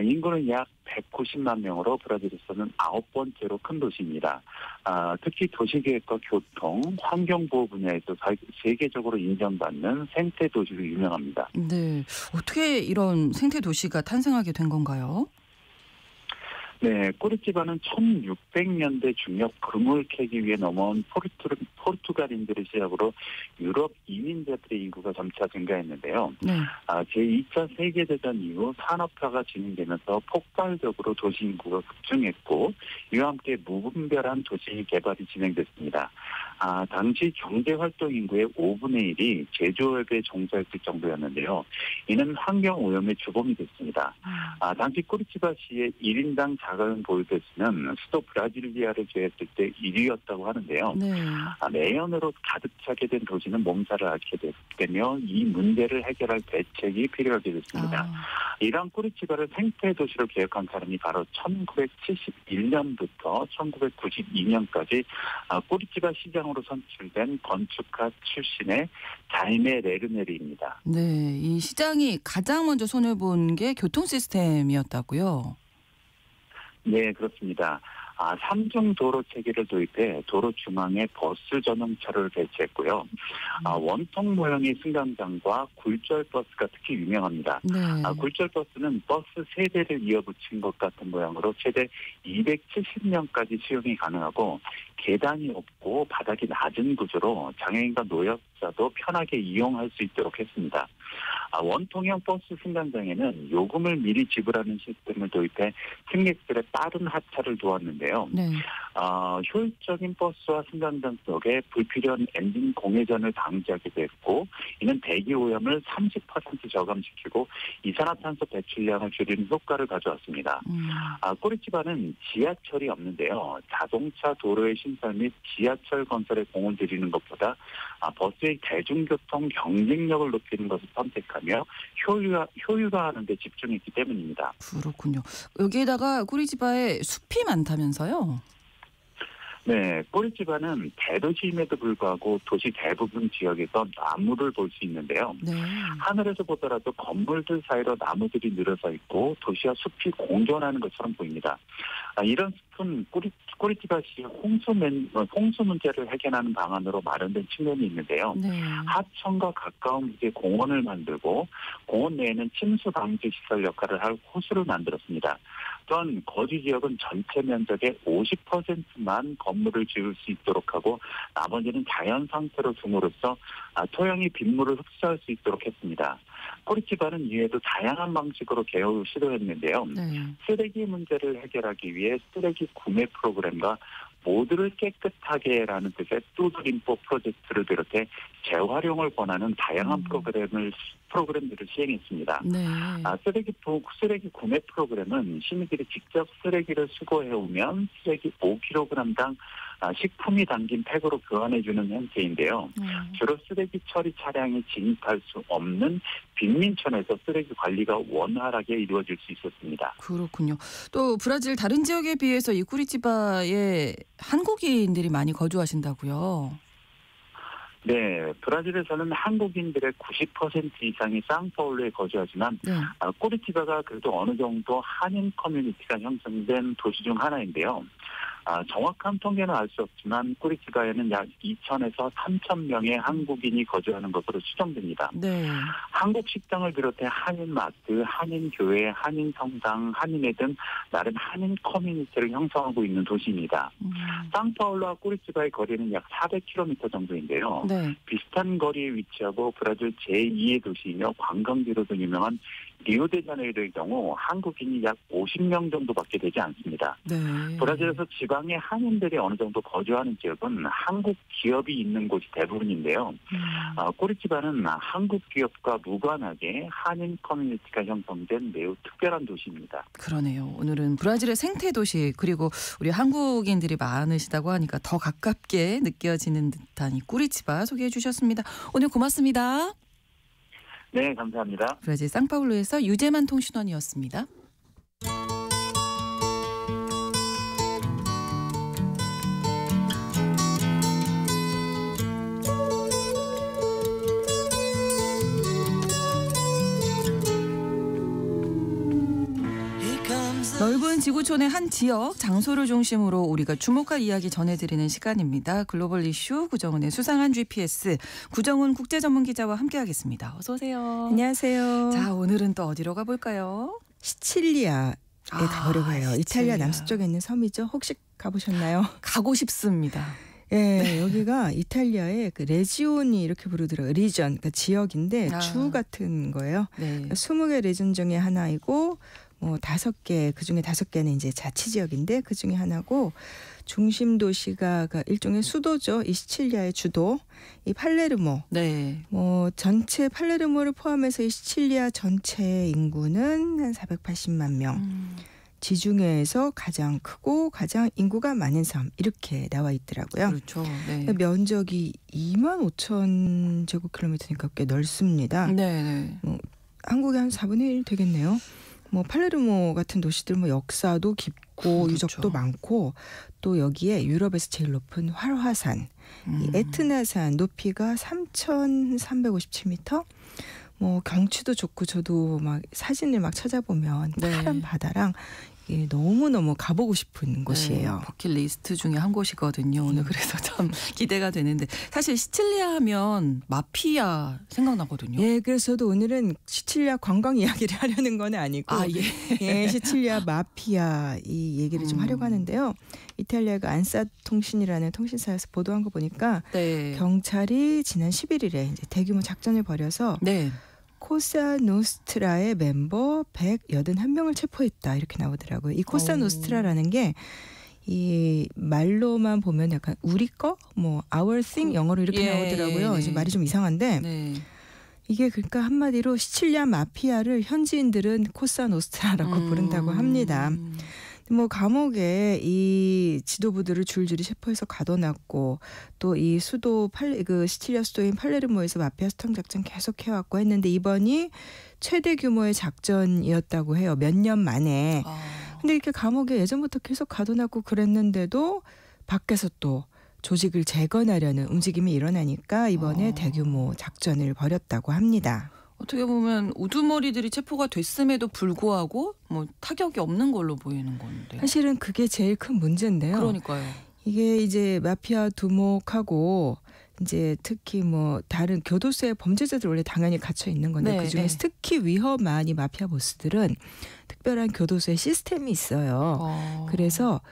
인구는 약 190만 명으로 브라질에서는 9번째로 큰 도시입니다. 특히 도시계획과 교통, 환경보호 분야에서 세계적으로 인정받는 생태 도시로 유명합니다. 네. 어떻게 이런 생태 도시가 탄생하게 된 건가요? 네, 쿠리치바는 1600년대 중엽 금을 캐기 위해 넘어온 포르투갈인들을 시작으로 유럽 이민자들의 인구가 점차 증가했는데요. 네. 제2차 세계대전 이후 산업화가 진행되면서 폭발적으로 도시 인구가 급증했고 이와 함께 무분별한 도시 개발이 진행됐습니다. 당시 경제활동 인구의 5분의 1이 제조업에 종사했을 정도였는데요. 이는 환경오염의 주범이 됐습니다. 당시 쿠리치바시의 1인당 자가용 보유대수는 수도 브라질리아를 제외했을 때 1위였다고 하는데요. 네. 매연으로 가득 차게 된 도시는 몸살을 앓게 됐다며 이 문제를 해결할 대책이 필요하게 됐습니다. 이러한 쿠리치바를 생태 도시로 계획한 사람이 바로 1971년부터 1992년까지 쿠리치바 시장으로 선출된 건축가 출신의 자이메 레르네리입니다. 네, 이 시장이 가장 먼저 손을 본 게 교통 시스템이었다고요? 네, 그렇습니다. 3중 도로 체계를 도입해 도로 중앙에 버스 전용차를 배치했고요. 원통 모형의 승강장과 굴절 버스가 특히 유명합니다. 네. 굴절 버스는 버스 3대를 이어붙인 것 같은 모양으로 최대 270명까지 수용이 가능하고 계단이 없고 바닥이 낮은 구조로 장애인과 노약자도 편하게 이용할 수 있도록 했습니다. 원통형 버스 승강장에는 요금을 미리 지불하는 시스템을 도입해 승객들의 빠른 하차를 도왔는데요. 네. 효율적인 버스와 승강장 속에 불필요한 엔진 공회전을 방지하기도 했고 이는 대기 오염을 30% 저감시키고 이산화탄소 배출량을 줄이는 효과를 가져왔습니다. 꼬리치바는 지하철이 없는데요. 자동차 도로의 신설 및 지하철 건설에 공을 들이는 것보다 버스의 대중교통 경쟁력을 높이는 것을 선택하며 효율화하는 데 집중했기 때문입니다. 그렇군요. 여기에다가 꼬리지바에 숲이 많다면서요? 네, 꼬리지바는 대도시임에도 불구하고 도시 대부분 지역에서 나무를 볼 수 있는데요. 네. 하늘에서 보더라도 건물들 사이로 나무들이 늘어서 있고 도시와 숲이 공존하는 것처럼 보입니다. 이런 숲은 꼬리지바시 홍수 문제를 해결하는 방안으로 마련된 측면이 있는데요. 네. 하천과 가까운 곳에 공원을 만들고 공원 내에는 침수 방지 시설 역할을 할 호수를 만들었습니다. 또한 거주 지역은 전체 면적의 50%만 건물을 지을 수 있도록 하고 나머지는 자연 상태로 둠으로써 토양이 빗물을 흡수할 수 있도록 했습니다. 꼬리치바는 이외에도 다양한 방식으로 개혁을 시도했는데요. 네. 쓰레기 문제를 해결하기 위해 쓰레기 구매 프로그램과 모두를 깨끗하게라는 뜻의 뚜드림보 프로젝트를 비롯해 재활용을 권하는 다양한 프로그램들을 시행했습니다. 네. 쓰레기 구매 프로그램은 시민들이 직접 쓰레기를 수거해오면 쓰레기 5kg당 식품이 담긴 팩으로 교환해주는 형태인데요. 주로 쓰레기 처리 차량이 진입할 수 없는 빈민촌에서 쓰레기 관리가 원활하게 이루어질 수 있었습니다. 그렇군요. 또 브라질 다른 지역에 비해서 이 꾸리치바에 한국인들이 많이 거주하신다고요? 네, 브라질에서는 한국인들의 90% 이상이 상파울루에 거주하지만 네. 꼬리치바가 그래도 어느 정도 한인 커뮤니티가 형성된 도시 중 하나인데요. 정확한 통계는 알 수 없지만 꼬리치바에는 약 2,000에서 3,000명의 한국인이 거주하는 것으로 추정됩니다. 네. 한국 식당을 비롯해 한인 마트, 한인 교회, 한인 성당, 한인회 등 나름 한인 커뮤니티를 형성하고 있는 도시입니다. 상파울루와 꼬리치바의 거리는 약 400km 정도인데요. 네. 비슷한 거리에 위치하고 브라질 제2의 도시이며 관광지로도 유명한 리오데자네이루의 경우 한국인이 약 50명 정도밖에 되지 않습니다. 네. 브라질에서 지방의 한인들이 어느 정도 거주하는 지역은 한국 기업이 있는 곳이 대부분인데요. 꼬리치바는 한국 기업과 무관하게 한인 커뮤니티가 형성된 매우 특별한 도시입니다. 그러네요. 오늘은 브라질의 생태 도시 그리고 우리 한국인들이 많으시다고 하니까 더 가깝게 느껴지는 듯한 이 꾸리치바 소개해 주셨습니다. 오늘 고맙습니다. 네, 감사합니다. 브라질 상파울루에서 유재만 통신원이었습니다. 넓은 지구촌의 한 지역, 장소를 중심으로 우리가 주목할 이야기 전해드리는 시간입니다. 글로벌 이슈 구정은의 수상한 GPS, 구정은 국제전문기자와 함께하겠습니다. 어서 오세요. 안녕하세요. 자, 오늘은 또 어디로 가볼까요? 시칠리아에 가보려고 해요. 이탈리아 시칠리아. 남서쪽에 있는 섬이죠. 혹시 가보셨나요? 가고 싶습니다. 예, 여기가 이탈리아의 그 레지온이 이렇게 부르더라고요. 리전, 그러니까 지역인데 주 같은 거예요. 네. 20개 레전 중에 하나이고 뭐 5개, 그중에 5개는 이제 자치 지역인데 그중에 하나고 중심 도시가 일종의 수도죠. 이 시칠리아의 주도 이 팔레르모. 네. 뭐 전체 팔레르모를 포함해서 이 시칠리아 전체 인구는 한 480만 명. 지중해에서 가장 크고 가장 인구가 많은 섬 이렇게 나와 있더라고요. 그렇죠. 네. 면적이 2만 5천 제곱킬로미터니까 꽤 넓습니다. 네. 한국의 한 4분의 1 되겠네요. 뭐 팔레르모 같은 도시들 뭐 역사도 깊고 그렇죠. 유적도 많고 또 여기에 유럽에서 제일 높은 활화산, 이 에트나산 높이가 3,357m. 뭐 경치도 좋고 저도 막 사진을 막 찾아보면 네. 파란 바다랑 예, 너무너무 가보고 싶은 곳이에요. 네, 버킷리스트 중에 한 곳이거든요. 오늘 그래서 참 기대가 되는데 사실 시칠리아 하면 마피아 생각나거든요. 예, 그래서 저도 오늘은 시칠리아 관광 이야기를 하려는 건 아니고 아 예. 예, 시칠리아 마피아 이 얘기를 좀 하려고 하는데요. 이탈리아가 안사 통신이라는 통신사에서 보도한 거 보니까 네. 경찰이 지난 11일에 이제 대규모 작전을 벌여서 네. 코사노스트라의 멤버 181명을 체포했다 이렇게 나오더라고요. 이 코사노스트라라는 게 이 말로만 보면 약간 우리 거, 뭐 our thing 영어로 이렇게 예, 나오더라고요. 네. 이제 말이 좀 이상한데 네. 이게 그러니까 한마디로 시칠리아 마피아를 현지인들은 코사노스트라라고 부른다고 합니다. 뭐 감옥에 이 지도부들을 줄줄이 체포해서 가둬놨고 또 이 수도 그 시칠리아 수도인 팔레르모에서 마피아 수탕 작전 계속 해왔고 했는데 이번이 최대 규모의 작전이었다고 해요. 몇 년 만에. 근데 이렇게 감옥에 예전부터 계속 가둬놨고 그랬는데도 밖에서 또 조직을 재건하려는 움직임이 일어나니까 이번에 대규모 작전을 벌였다고 합니다. 어떻게 보면 우두머리들이 체포가 됐음에도 불구하고 뭐 타격이 없는 걸로 보이는 건데. 사실은 그게 제일 큰 문제인데요. 그러니까요. 이게 이제 마피아 두목하고 이제 특히 뭐 다른 교도소의 범죄자들 원래 당연히 갇혀 있는 건데 네, 그중에서 네. 특히 위험한 이 마피아 보스들은 특별한 교도소의 시스템이 있어요. 그래서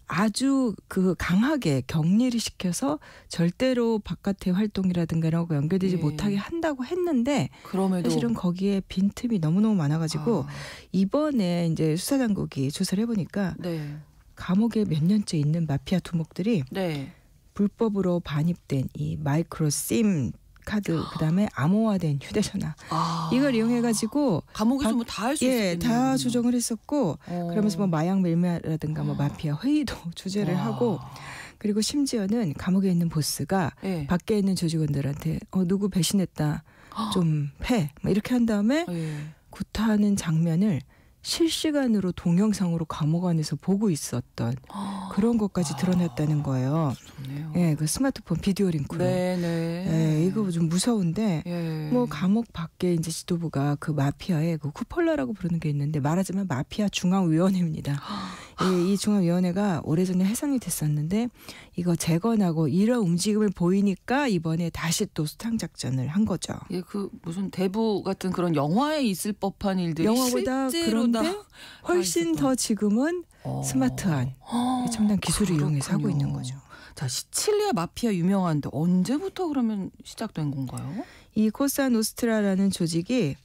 아주 그 강하게 격리를 시켜서 절대로 바깥의 활동이라든가 이런 거 연결되지 예. 못하게 한다고 했는데 그럼에도 사실은 거기에 빈틈이 너무너무 많아가지고 이번에 이제 수사당국이 조사를 해보니까 네. 감옥에 몇 년째 있는 마피아 두목들이 네. 불법으로 반입된 이 마이크로 심 카드 그다음에 암호화된 휴대전화 이걸 이용해가지고 감옥에서 뭐 다 할 수 있었겠네요. 예, 다 조정을 했었고 그러면서 뭐 마약 밀매라든가 뭐 마피아 회의도 주재를 하고 그리고 심지어는 감옥에 있는 보스가 예. 밖에 있는 조직원들한테 누구 배신했다 좀 패 뭐 이렇게 한 다음에 예. 구타하는 장면을 실시간으로 동영상으로 감옥 안에서 보고 있었던 그런 것까지 드러났다는 거예요. 좋네요. 예, 그 스마트폰 비디오 링크로. 네네. 예, 이거 좀 무서운데 예. 뭐 감옥 밖에 이제 지도부가 그 마피아의 그 쿠폴라라고 부르는 게 있는데 말하자면 마피아 중앙위원회입니다. 예, 이 중앙위원회가 오래전에 해산이 됐었는데 이거 재건하고 이런 움직임을 보이니까 이번에 다시 또 수탕 작전을 한 거죠. 예, 그 무슨 대부 같은 그런 영화에 있을 법한 일들이 영화보다 실제로 다 그런데 훨씬 더 지금은 스마트한 첨단 기술을 이용해서 하고 있는 거죠. 자, 시칠리아 마피아 유명한데 언제부터 그러면 시작된 건가요? 이 코사노스트라라는 조직이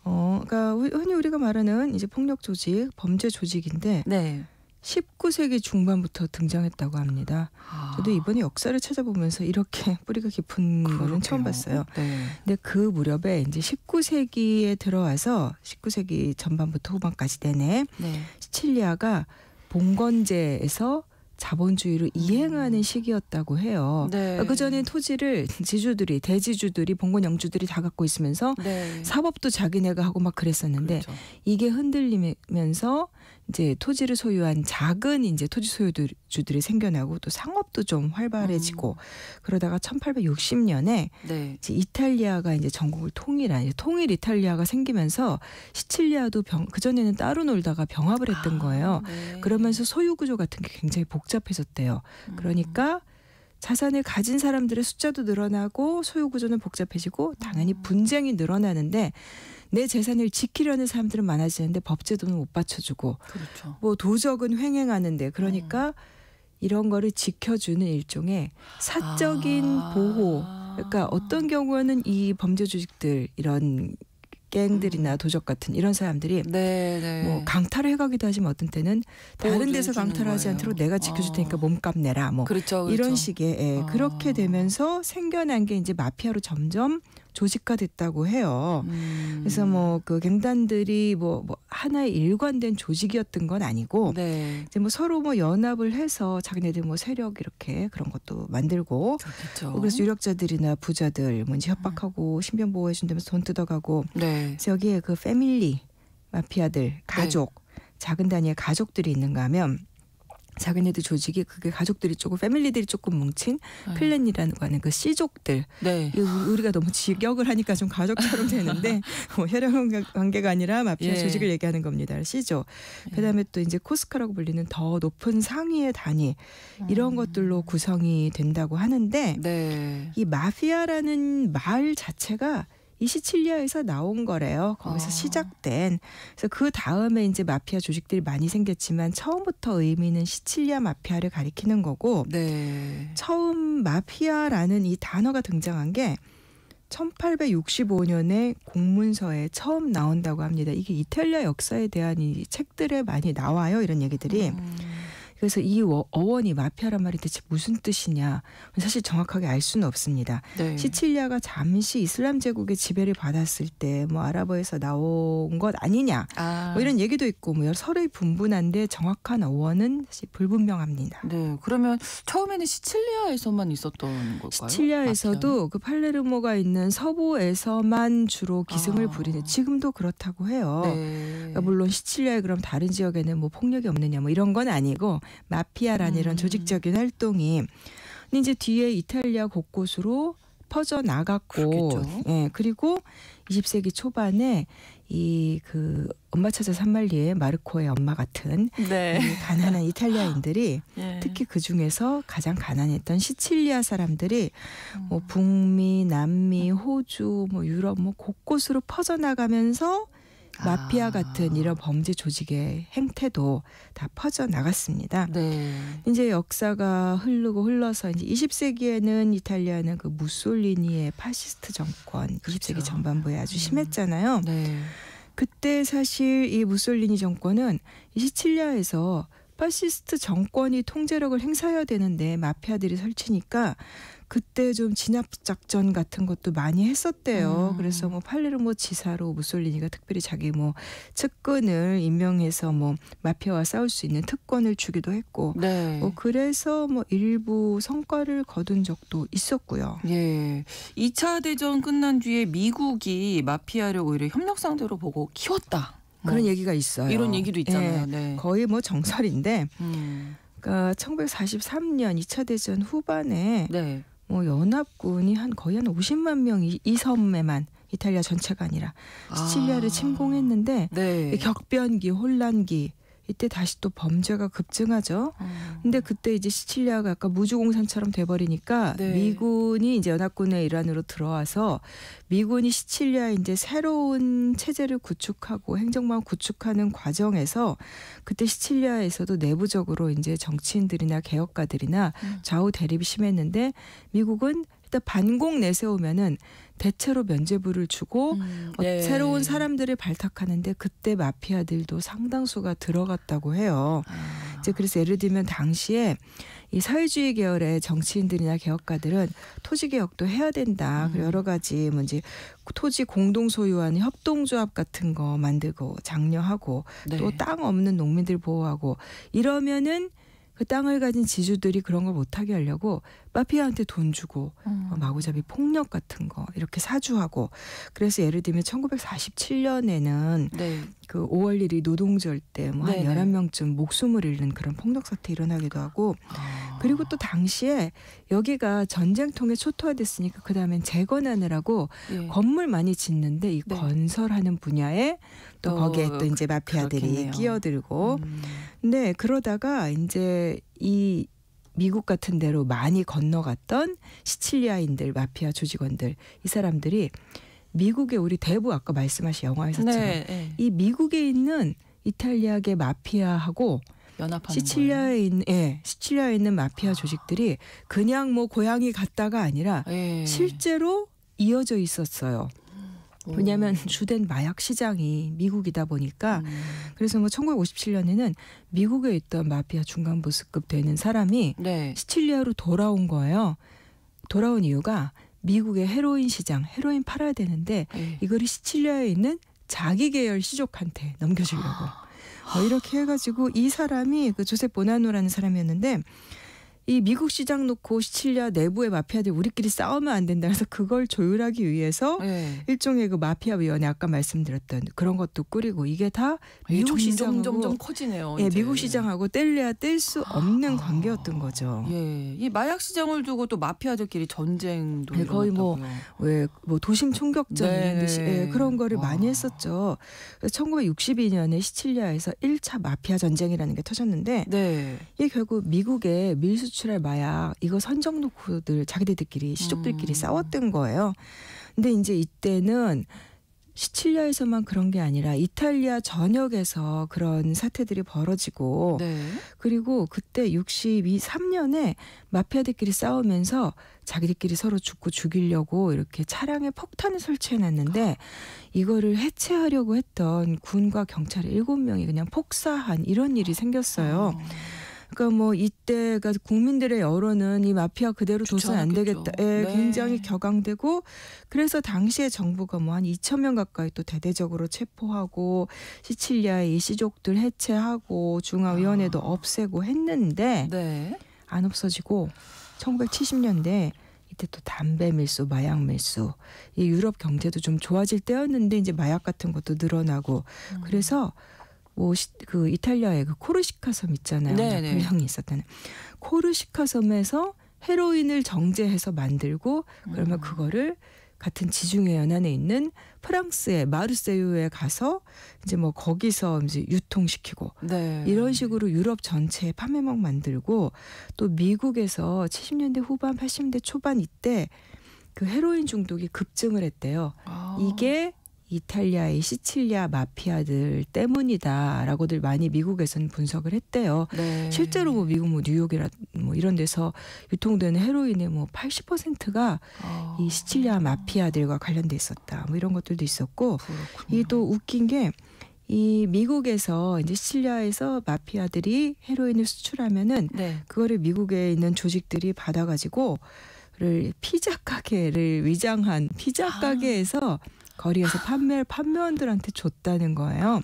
그러니까 흔히 우리가 말하는 이제 폭력 조직, 범죄 조직인데 네. 19세기 중반부터 등장했다고 합니다. 저도 이번에 역사를 찾아보면서 이렇게 뿌리가 깊은 거는 처음 봤어요. 네. 근데 그 무렵에 이제 19세기에 들어와서 19세기 전반부터 후반까지 내내 네. 시칠리아가 봉건제에서 자본주의를 이행하는 시기였다고 해요. 네. 그 전에 토지를 지주들이 대지주들이 봉건 영주들이 다 갖고 있으면서 네. 사법도 자기네가 하고 막 그랬었는데 그렇죠. 이게 흔들리면서 이제 토지를 소유한 작은 이제 토지 소유주들이 생겨나고 또 상업도 좀 활발해지고 그러다가 1860년에 네. 이제 이탈리아가 이제 전국을 통일한 통일 이탈리아가 생기면서 시칠리아도 그 전에는 따로 놀다가 병합을 했던 거예요. 네. 그러면서 소유 구조 같은 게 굉장히 복잡해졌대요. 그러니까 자산을 가진 사람들의 숫자도 늘어나고 소유 구조는 복잡해지고 당연히 분쟁이 늘어나는데 내 재산을 지키려는 사람들은 많아지는데 법제도는 못 받쳐주고 그렇죠. 뭐 도적은 횡행하는데 그러니까 이런 거를 지켜주는 일종의 사적인 보호. 그러니까 어떤 경우에는 이 범죄 조직들 이런 갱들이나 도적 같은 이런 사람들이 네, 네. 뭐 강탈을 해가기도 하지만 어떤 때는 다른 데서 보호해주는 강탈하지 거예요. 않도록 내가 지켜줄 테니까 몸값 내라 뭐 그렇죠, 그렇죠. 이런 식의 그렇게 되면서 생겨난 게 이제 마피아로 점점 조직화됐다고 해요. 그래서 뭐 그 갱단들이 뭐 하나의 일관된 조직이었던 건 아니고 네. 이제 뭐 서로 뭐 연합을 해서 자기네들 뭐 세력 이렇게 그런 것도 만들고 그렇겠죠. 그래서 유력자들이나 부자들 뭔지 협박하고 신변 보호해 준다면서 돈 뜯어가고 네. 그래서 여기에 그 패밀리 마피아들 가족 작은 단위의 가족들이 있는가 하면 자기네들 조직이 그게 가족들이 조금 패밀리들이 조금 뭉친 클랜이라는 거 하는 그 씨족들. 네. 이거 우리가 너무 직역을 하니까 좀 가족처럼 되는데 뭐 혈연 관계가 아니라 마피아 예. 조직을 얘기하는 겁니다. 씨족. 그다음에 또 이제 코스카라고 불리는 더 높은 상위의 단위 이런 것들로 구성이 된다고 하는데 네. 이 마피아라는 말 자체가 이 시칠리아에서 나온 거래요. 거기서 시작된. 그래서 그 다음에 이제 마피아 조직들이 많이 생겼지만 처음부터 의미는 시칠리아 마피아를 가리키는 거고 네. 처음 마피아라는 이 단어가 등장한 게 1865년에 공문서에 처음 나온다고 합니다. 이게 이탈리아 역사에 대한 이 책들에 많이 나와요. 이런 얘기들이. 그래서 이 어원이 마피아란 말이 대체 무슨 뜻이냐 사실 정확하게 알 수는 없습니다. 네. 시칠리아가 잠시 이슬람 제국의 지배를 받았을 때 뭐 아랍어에서 나온 것 아니냐 뭐 이런 얘기도 있고 뭐 서로의 분분한데 정확한 어원은 사실 불분명합니다. 네. 그러면 처음에는 시칠리아에서만 있었던 걸까요? 시칠리아에서도 그 팔레르모가 있는 서부에서만 주로 기승을 부리는 지금도 그렇다고 해요. 네. 그러니까 물론 시칠리아에 그럼 다른 지역에는 뭐 폭력이 없느냐 뭐 이런 건 아니고 마피아라는 이런 조직적인 활동이 근데 이제 뒤에 이탈리아 곳곳으로 퍼져 나갔고 예, 그리고 20세기 초반에 이 그 엄마 찾아 산말리의 마르코의 엄마 같은 네. 이 가난한 이탈리아인들이 예. 특히 그 중에서 가장 가난했던 시칠리아 사람들이 뭐 북미, 남미, 호주, 뭐 유럽 뭐 곳곳으로 퍼져 나가면서 마피아 같은 이런 범죄 조직의 행태도 다 퍼져 나갔습니다. 네. 이제 역사가 흘러서 이제 20세기에는 이탈리아는 그 무솔리니의 파시스트 정권, 그렇죠. 20세기 전반부에 아주 심했잖아요. 네. 그때 사실 이 무솔리니 정권은 이 시칠리아에서 파시스트 정권이 통제력을 행사해야 되는데 마피아들이 설치니까 그때 좀 진압 작전 같은 것도 많이 했었대요. 그래서 뭐 팔레르모 지사로 무솔리니가 특별히 자기 뭐 측근을 임명해서 뭐 마피아와 싸울 수 있는 특권을 주기도 했고, 네. 뭐 그래서 뭐 일부 성과를 거둔 적도 있었고요. 예. 2차 대전 끝난 뒤에 미국이 마피아를 오히려 협력 상대로 보고 키웠다. 그런 얘기가 있어요. 이런 얘기도 있잖아요. 예, 네. 거의 뭐 정설인데, 그러니까 1943년 2차 대전 후반에 네. 뭐 연합군이 거의 한 50만 명 이 섬에만 이탈리아 전체가 아니라 시칠리아를 침공했는데 네. 격변기, 혼란기 이때 다시 또 범죄가 급증하죠. 근데 그때 이제 시칠리아가 약간 무주공산처럼 돼버리니까 네. 미군이 이제 연합군의 일환으로 들어와서 미군이 시칠리아에 이제 새로운 체제를 구축하고 행정망을 구축하는 과정에서 그때 시칠리아에서도 내부적으로 이제 정치인들이나 개혁가들이나 좌우 대립이 심했는데 미국은 일단 반공 내세우면은 대체로 면죄부를 주고 네. 새로운 사람들을 발탁하는데 그때 마피아들도 상당수가 들어갔다고 해요. 이제 그래서 예를 들면 당시에 이 사회주의 계열의 정치인들이나 개혁가들은 토지 개혁도 해야 된다. 그리고 여러 가지 뭔지 토지 공동 소유하는 협동조합 같은 거 만들고 장려하고 네. 또 땅 없는 농민들 보호하고 이러면은 그 땅을 가진 지주들이 그런 걸 못하게 하려고 마피아한테 돈 주고 마구잡이 폭력 같은 거 이렇게 사주하고 그래서 예를 들면 1947년에는 네. 그 5월 1일 노동절 때 뭐 한 네네. 11명쯤 목숨을 잃는 그런 폭력 사태 일어나기도 하고 그리고 또 당시에 여기가 전쟁통에 초토화됐으니까 그다음엔 재건하느라고 예. 건물 많이 짓는데 이 네. 건설하는 분야에 또 거기에 또 이제 마피아들이 그렇겠네요. 끼어들고 네 그러다가 이제 이 미국 같은 데로 많이 건너갔던 시칠리아인들 마피아 조직원들 이 사람들이 미국의 우리 대부 아까 말씀하신 영화에서처럼 네. 네. 이 미국에 있는 이탈리아계 마피아하고 연합하는 시칠리아에 있는 마피아 조직들이 그냥 뭐 고향이 갔다가 아니라 예. 실제로 이어져 있었어요. 왜냐하면 주된 마약 시장이 미국이다 보니까 그래서 뭐 1957년에는 미국에 있던 마피아 중간 보스급 되는 사람이 네. 시칠리아로 돌아온 거예요. 돌아온 이유가 미국의 헤로인 시장, 헤로인 팔아야 되는데 예. 이거를 시칠리아에 있는 자기 계열 시족한테 넘겨주려고 이렇게 해가지고 이 사람이 그 조셉 보나노라는 사람이었는데 이 미국 시장 놓고 시칠리아 내부의 마피아들 우리끼리 싸우면 안 된다. 그래서 그걸 조율하기 위해서 네. 일종의 그 마피아 위원회 아까 말씀드렸던 그런 것도 꾸리고 이게 다 미국 시장하고 점점 커지네요. 예, 이제. 미국 시장하고 뗄래야 뗄 수 없는 관계였던 거죠. 예, 이 마약 시장을 두고 또 마피아들끼리 전쟁도 네, 거의 뭐 왜 뭐 도심 총격전 네, 이런 듯이 네. 예, 그런 거를 와. 많이 했었죠. 1962년에 시칠리아에서 1차 마피아 전쟁이라는 게 터졌는데 네. 이게 결국 미국에 밀수출할 마약 이거 선정 놓고들 자기들끼리 시족들끼리 싸웠던 거예요. 근데 이제 이때는 시칠리아에서만 그런 게 아니라 이탈리아 전역에서 그런 사태들이 벌어지고 네. 그리고 그때 63년에 마피아들끼리 싸우면서 자기들끼리 서로 죽고 죽이려고 이렇게 차량에 폭탄을 설치해놨는데 이거를 해체하려고 했던 군과 경찰 7명이 그냥 폭사한 이런 일이 생겼어요. 그러니까 뭐 이때가 국민들의 여론은 이 마피아 그대로 둬서는 안 되겠다. 예, 네. 굉장히 격앙되고 그래서 당시에 정부가 뭐 한 2,000명 가까이 또 대대적으로 체포하고 시칠리아의 이 시족들 해체하고 중앙위원회도 없애고 했는데 네. 안 없어지고 1970년대 이때 또 담배 밀수, 마약 밀수, 이 유럽 경제도 좀 좋아질 때였는데 이제 마약 같은 것도 늘어나고 그래서 뭐 그 이탈리아의 그 코르시카 섬 있잖아요. 네네. 불량이 있었다는 코르시카 섬에서 헤로인을 정제해서 만들고 그러면 그거를 같은 지중해 연안에 있는 프랑스의 마르세유에 가서 이제 뭐 거기서 이제 유통시키고 네. 이런 식으로 유럽 전체에 판매망 만들고 또 미국에서 70년대 후반 80년대 초반 이때 그 헤로인 중독이 급증을 했대요. 이게 이탈리아의 시칠리아 마피아들 때문이다라고들 많이 미국에서는 분석을 했대요. 네. 실제로 뭐 미국 뭐 뉴욕이라 뭐 이런 데서 유통되는 헤로인의 뭐 80%가 이 시칠리아 마피아들과 관련돼 있었다. 뭐 이런 것들도 있었고 이게 또 웃긴 게 이 미국에서 이제 시칠리아에서 마피아들이 헤로인을 수출하면은 네. 그거를 미국에 있는 조직들이 받아가지고 를 피자 가게를 위장한 피자 가게에서 거리에서 판매원들한테 줬다는 거예요.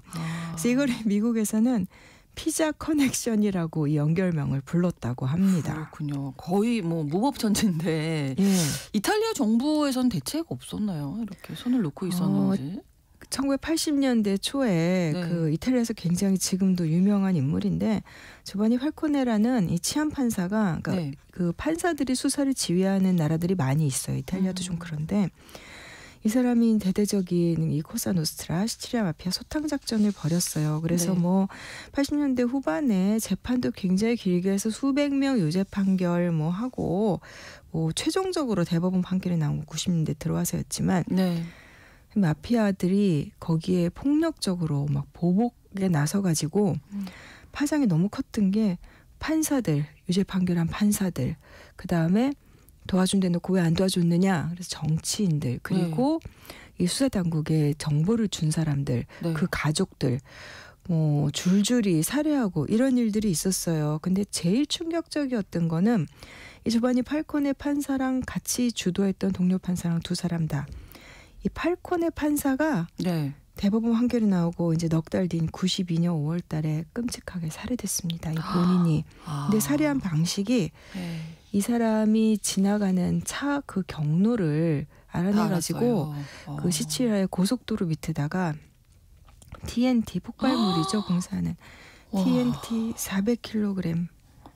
그래서 이거를 미국에서는 피자 커넥션이라고 이 연결명을 불렀다고 합니다. 그렇군요. 거의 뭐 무법천지인데 예. 이탈리아 정부에선 대책 없었나요? 이렇게 손을 놓고 있었는지. 1980년대 초에 네. 그 이탈리아에서 굉장히 지금도 유명한 인물인데 조바니 팔코네라는 이 치안 판사가 그러니까 네. 그 판사들이 수사를 지휘하는 나라들이 많이 있어요. 이탈리아도 좀 그런데 이 사람이 대대적인 이 코사노스트라 시칠리아 마피아 소탕 작전을 벌였어요. 그래서 네. 뭐 80년대 후반에 재판도 굉장히 길게 해서 수백 명 유죄 판결 뭐 하고 뭐 최종적으로 대법원 판결이 나온 건 90년대 들어와서였지만 네. 마피아들이 거기에 폭력적으로 막 보복에 나서가지고 파장이 너무 컸던 게 판사들, 유죄 판결한 판사들, 그 다음에 도와준 데 놓고 왜 안 도와줬느냐. 그래서 정치인들 그리고 이 수사당국에 정보를 준 사람들, 네. 그 가족들 뭐 줄줄이 살해하고 이런 일들이 있었어요. 근데 제일 충격적이었던 거는 이 조바니 팔코네 판사랑 같이 주도했던 동료 판사랑 두 사람 다. 이 팔코네 판사가 네. 대법원 판결이 나오고 이제 넉 달 뒤인 92년 5월 달에 끔찍하게 살해됐습니다. 이 본인이. 근데 살해한 방식이 네. 이 사람이 지나가는 차 그 경로를 알아내가지고 그 시칠리아의 고속도로 밑에다가 TNT 폭발물이죠. 공사하는 TNT 400kg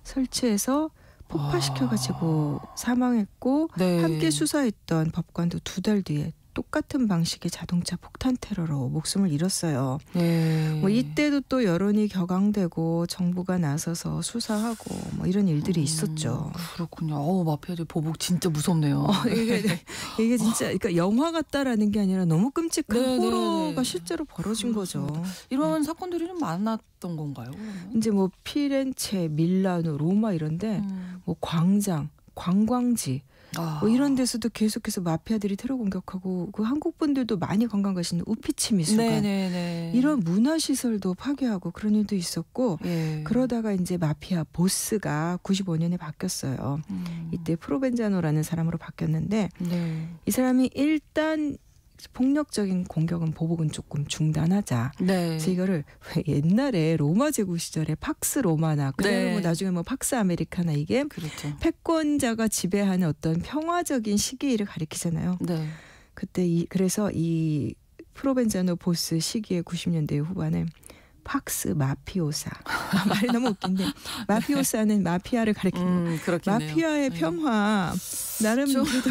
설치해서 폭파시켜가지고 사망했고 네. 함께 수사했던 법관도 2달 뒤에 똑같은 방식의 자동차 폭탄 테러로 목숨을 잃었어요. 네. 뭐 이때도 또 여론이 격앙되고 정부가 나서서 수사하고 뭐 이런 일들이 있었죠. 그렇군요. 마피아들 보복 진짜 무섭네요. 이게 진짜 그러니까 영화 같다라는 게 아니라 너무 끔찍한 네, 호러가 네. 실제로 벌어진 거죠. 이런 사건들이 좀 많았던 건가요? 그러면? 이제 뭐 피렌체, 밀라노, 로마 이런데 뭐 광장, 관광지 뭐 이런 데서도 계속해서 마피아들이 테러 공격하고 그 한국 분들도 많이 관광 가시는 우피치 미술관 네네네. 이런 문화시설도 파괴하고 그런 일도 있었고 예. 그러다가 이제 마피아 보스가 95년에 바뀌었어요. 이때 프로벤자노라는 사람으로 바뀌었는데 네. 이 사람이 일단 폭력적인 공격은 보복은 조금 중단하자. 네. 그래서 이거를 왜 옛날에 로마 제국 시절에 팍스 로마나 그다음에 네. 뭐 나중에 뭐 팍스 아메리카나 이게 그렇죠. 패권자가 지배하는 어떤 평화적인 시기를 가리키잖아요. 네. 그때 그래서 이 프로벤자노 보스 시기의 90년대 후반에 팍스 마피오사 말이 너무 웃긴데 마피오사는 마피아를 가리키는 그렇겠네요. 마피아의 네. 평화 나름 좀- 그래도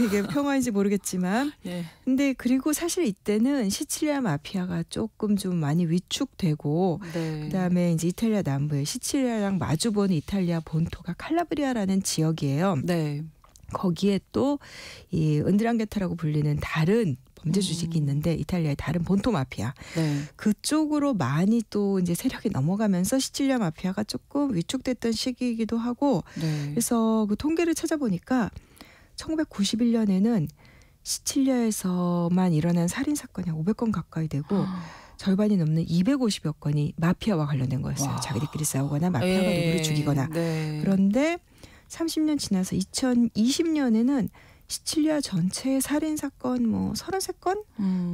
이게 평화인지 모르겠지만 예. 근데 그리고 사실 이때는 시칠리아 마피아가 조금 좀 많이 위축되고 네. 그다음에 이제 이탈리아 남부에 시칠리아랑 마주보는 이탈리아 본토가 칼라브리아라는 지역이에요. 네. 거기에 또 이 은드랑게타라고 불리는 다른 범죄 조직이 있는데 이탈리아의 다른 본토 마피아 네. 그쪽으로 많이 또 이제 세력이 넘어가면서 시칠리아 마피아가 조금 위축됐던 시기이기도 하고 네. 그래서 그 통계를 찾아보니까 1991년에는 시칠리아에서만 일어난 살인 사건이 500건 가까이 되고 절반이 넘는 250여 건이 마피아와 관련된 거였어요. 와. 자기들끼리 싸우거나 마피아가 예. 누구를 죽이거나. 네. 그런데 30년 지나서 2020년에는 시칠리아 전체의 살인 사건 뭐 33건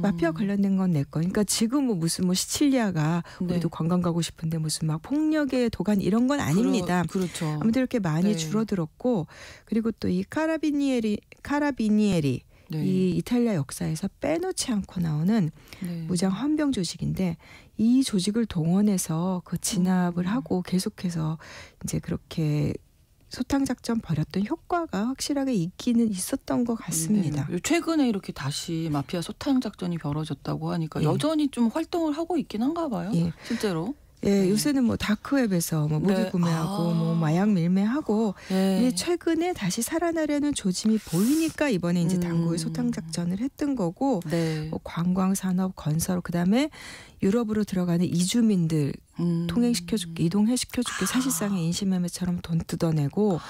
마피아 관련된 건 4건. 그러니까 지금 뭐 무슨 뭐 시칠리아가 네. 우리도 관광 가고 싶은데 무슨 막 폭력의 도가니 이런 건 아닙니다. 그렇죠. 아무튼 이렇게 많이 네. 줄어들었고 그리고 또 이 카라비니에리 네. 이 이탈리아 역사에서 빼놓지 않고 나오는 네. 무장 환병 조직인데 이 조직을 동원해서 그 진압을 하고 계속해서 이제 그렇게 소탕 작전 벌였던 효과가 확실하게 있기는 있었던 것 같습니다. 네. 최근에 이렇게 다시 마피아 소탕 작전이 벌어졌다고 하니까 예. 여전히 좀 활동을 하고 있긴 한가 봐요. 예. 실제로. 예, 네. 요새는 뭐 다크웹에서 뭐 무기 네. 구매하고 아. 뭐 마약 밀매하고 예. 근데 최근에 다시 살아나려는 조짐이 보이니까 이번에 이제 당국의 소탕 작전을 했던 거고 네. 뭐 관광 산업 건설 그다음에 유럽으로 들어가는 이주민들 통행시켜줄게 이동시켜줄게 사실상의 인신매매처럼 돈 뜯어내고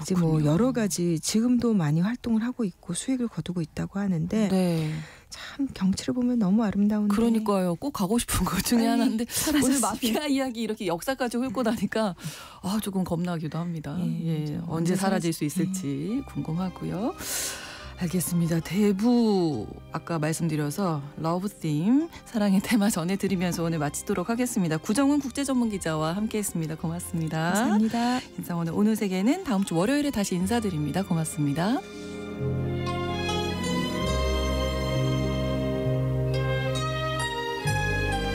이제 뭐 그렇군요. 여러 가지 지금도 많이 활동을 하고 있고 수익을 거두고 있다고 하는데 네. 참 경치를 보면 너무 아름다운데 그러니까요. 꼭 가고 싶은 것 중에 빨리 하나인데 오늘 사라졌으면. 마피아 이야기 이렇게 역사까지 훑고 나니까 조금 겁나기도 합니다. 예, 예, 좀 언제 언제 사라질 수 있을지 궁금하고요. 알겠습니다. 대부 아까 말씀드려서 러브 팀 사랑의 테마 전해드리면서 오늘 마치도록 하겠습니다. 구정훈 국제전문기자와 함께했습니다. 고맙습니다. 감사합니다. 인상원의 오늘 세계는 다음 주 월요일에 다시 인사드립니다. 고맙습니다.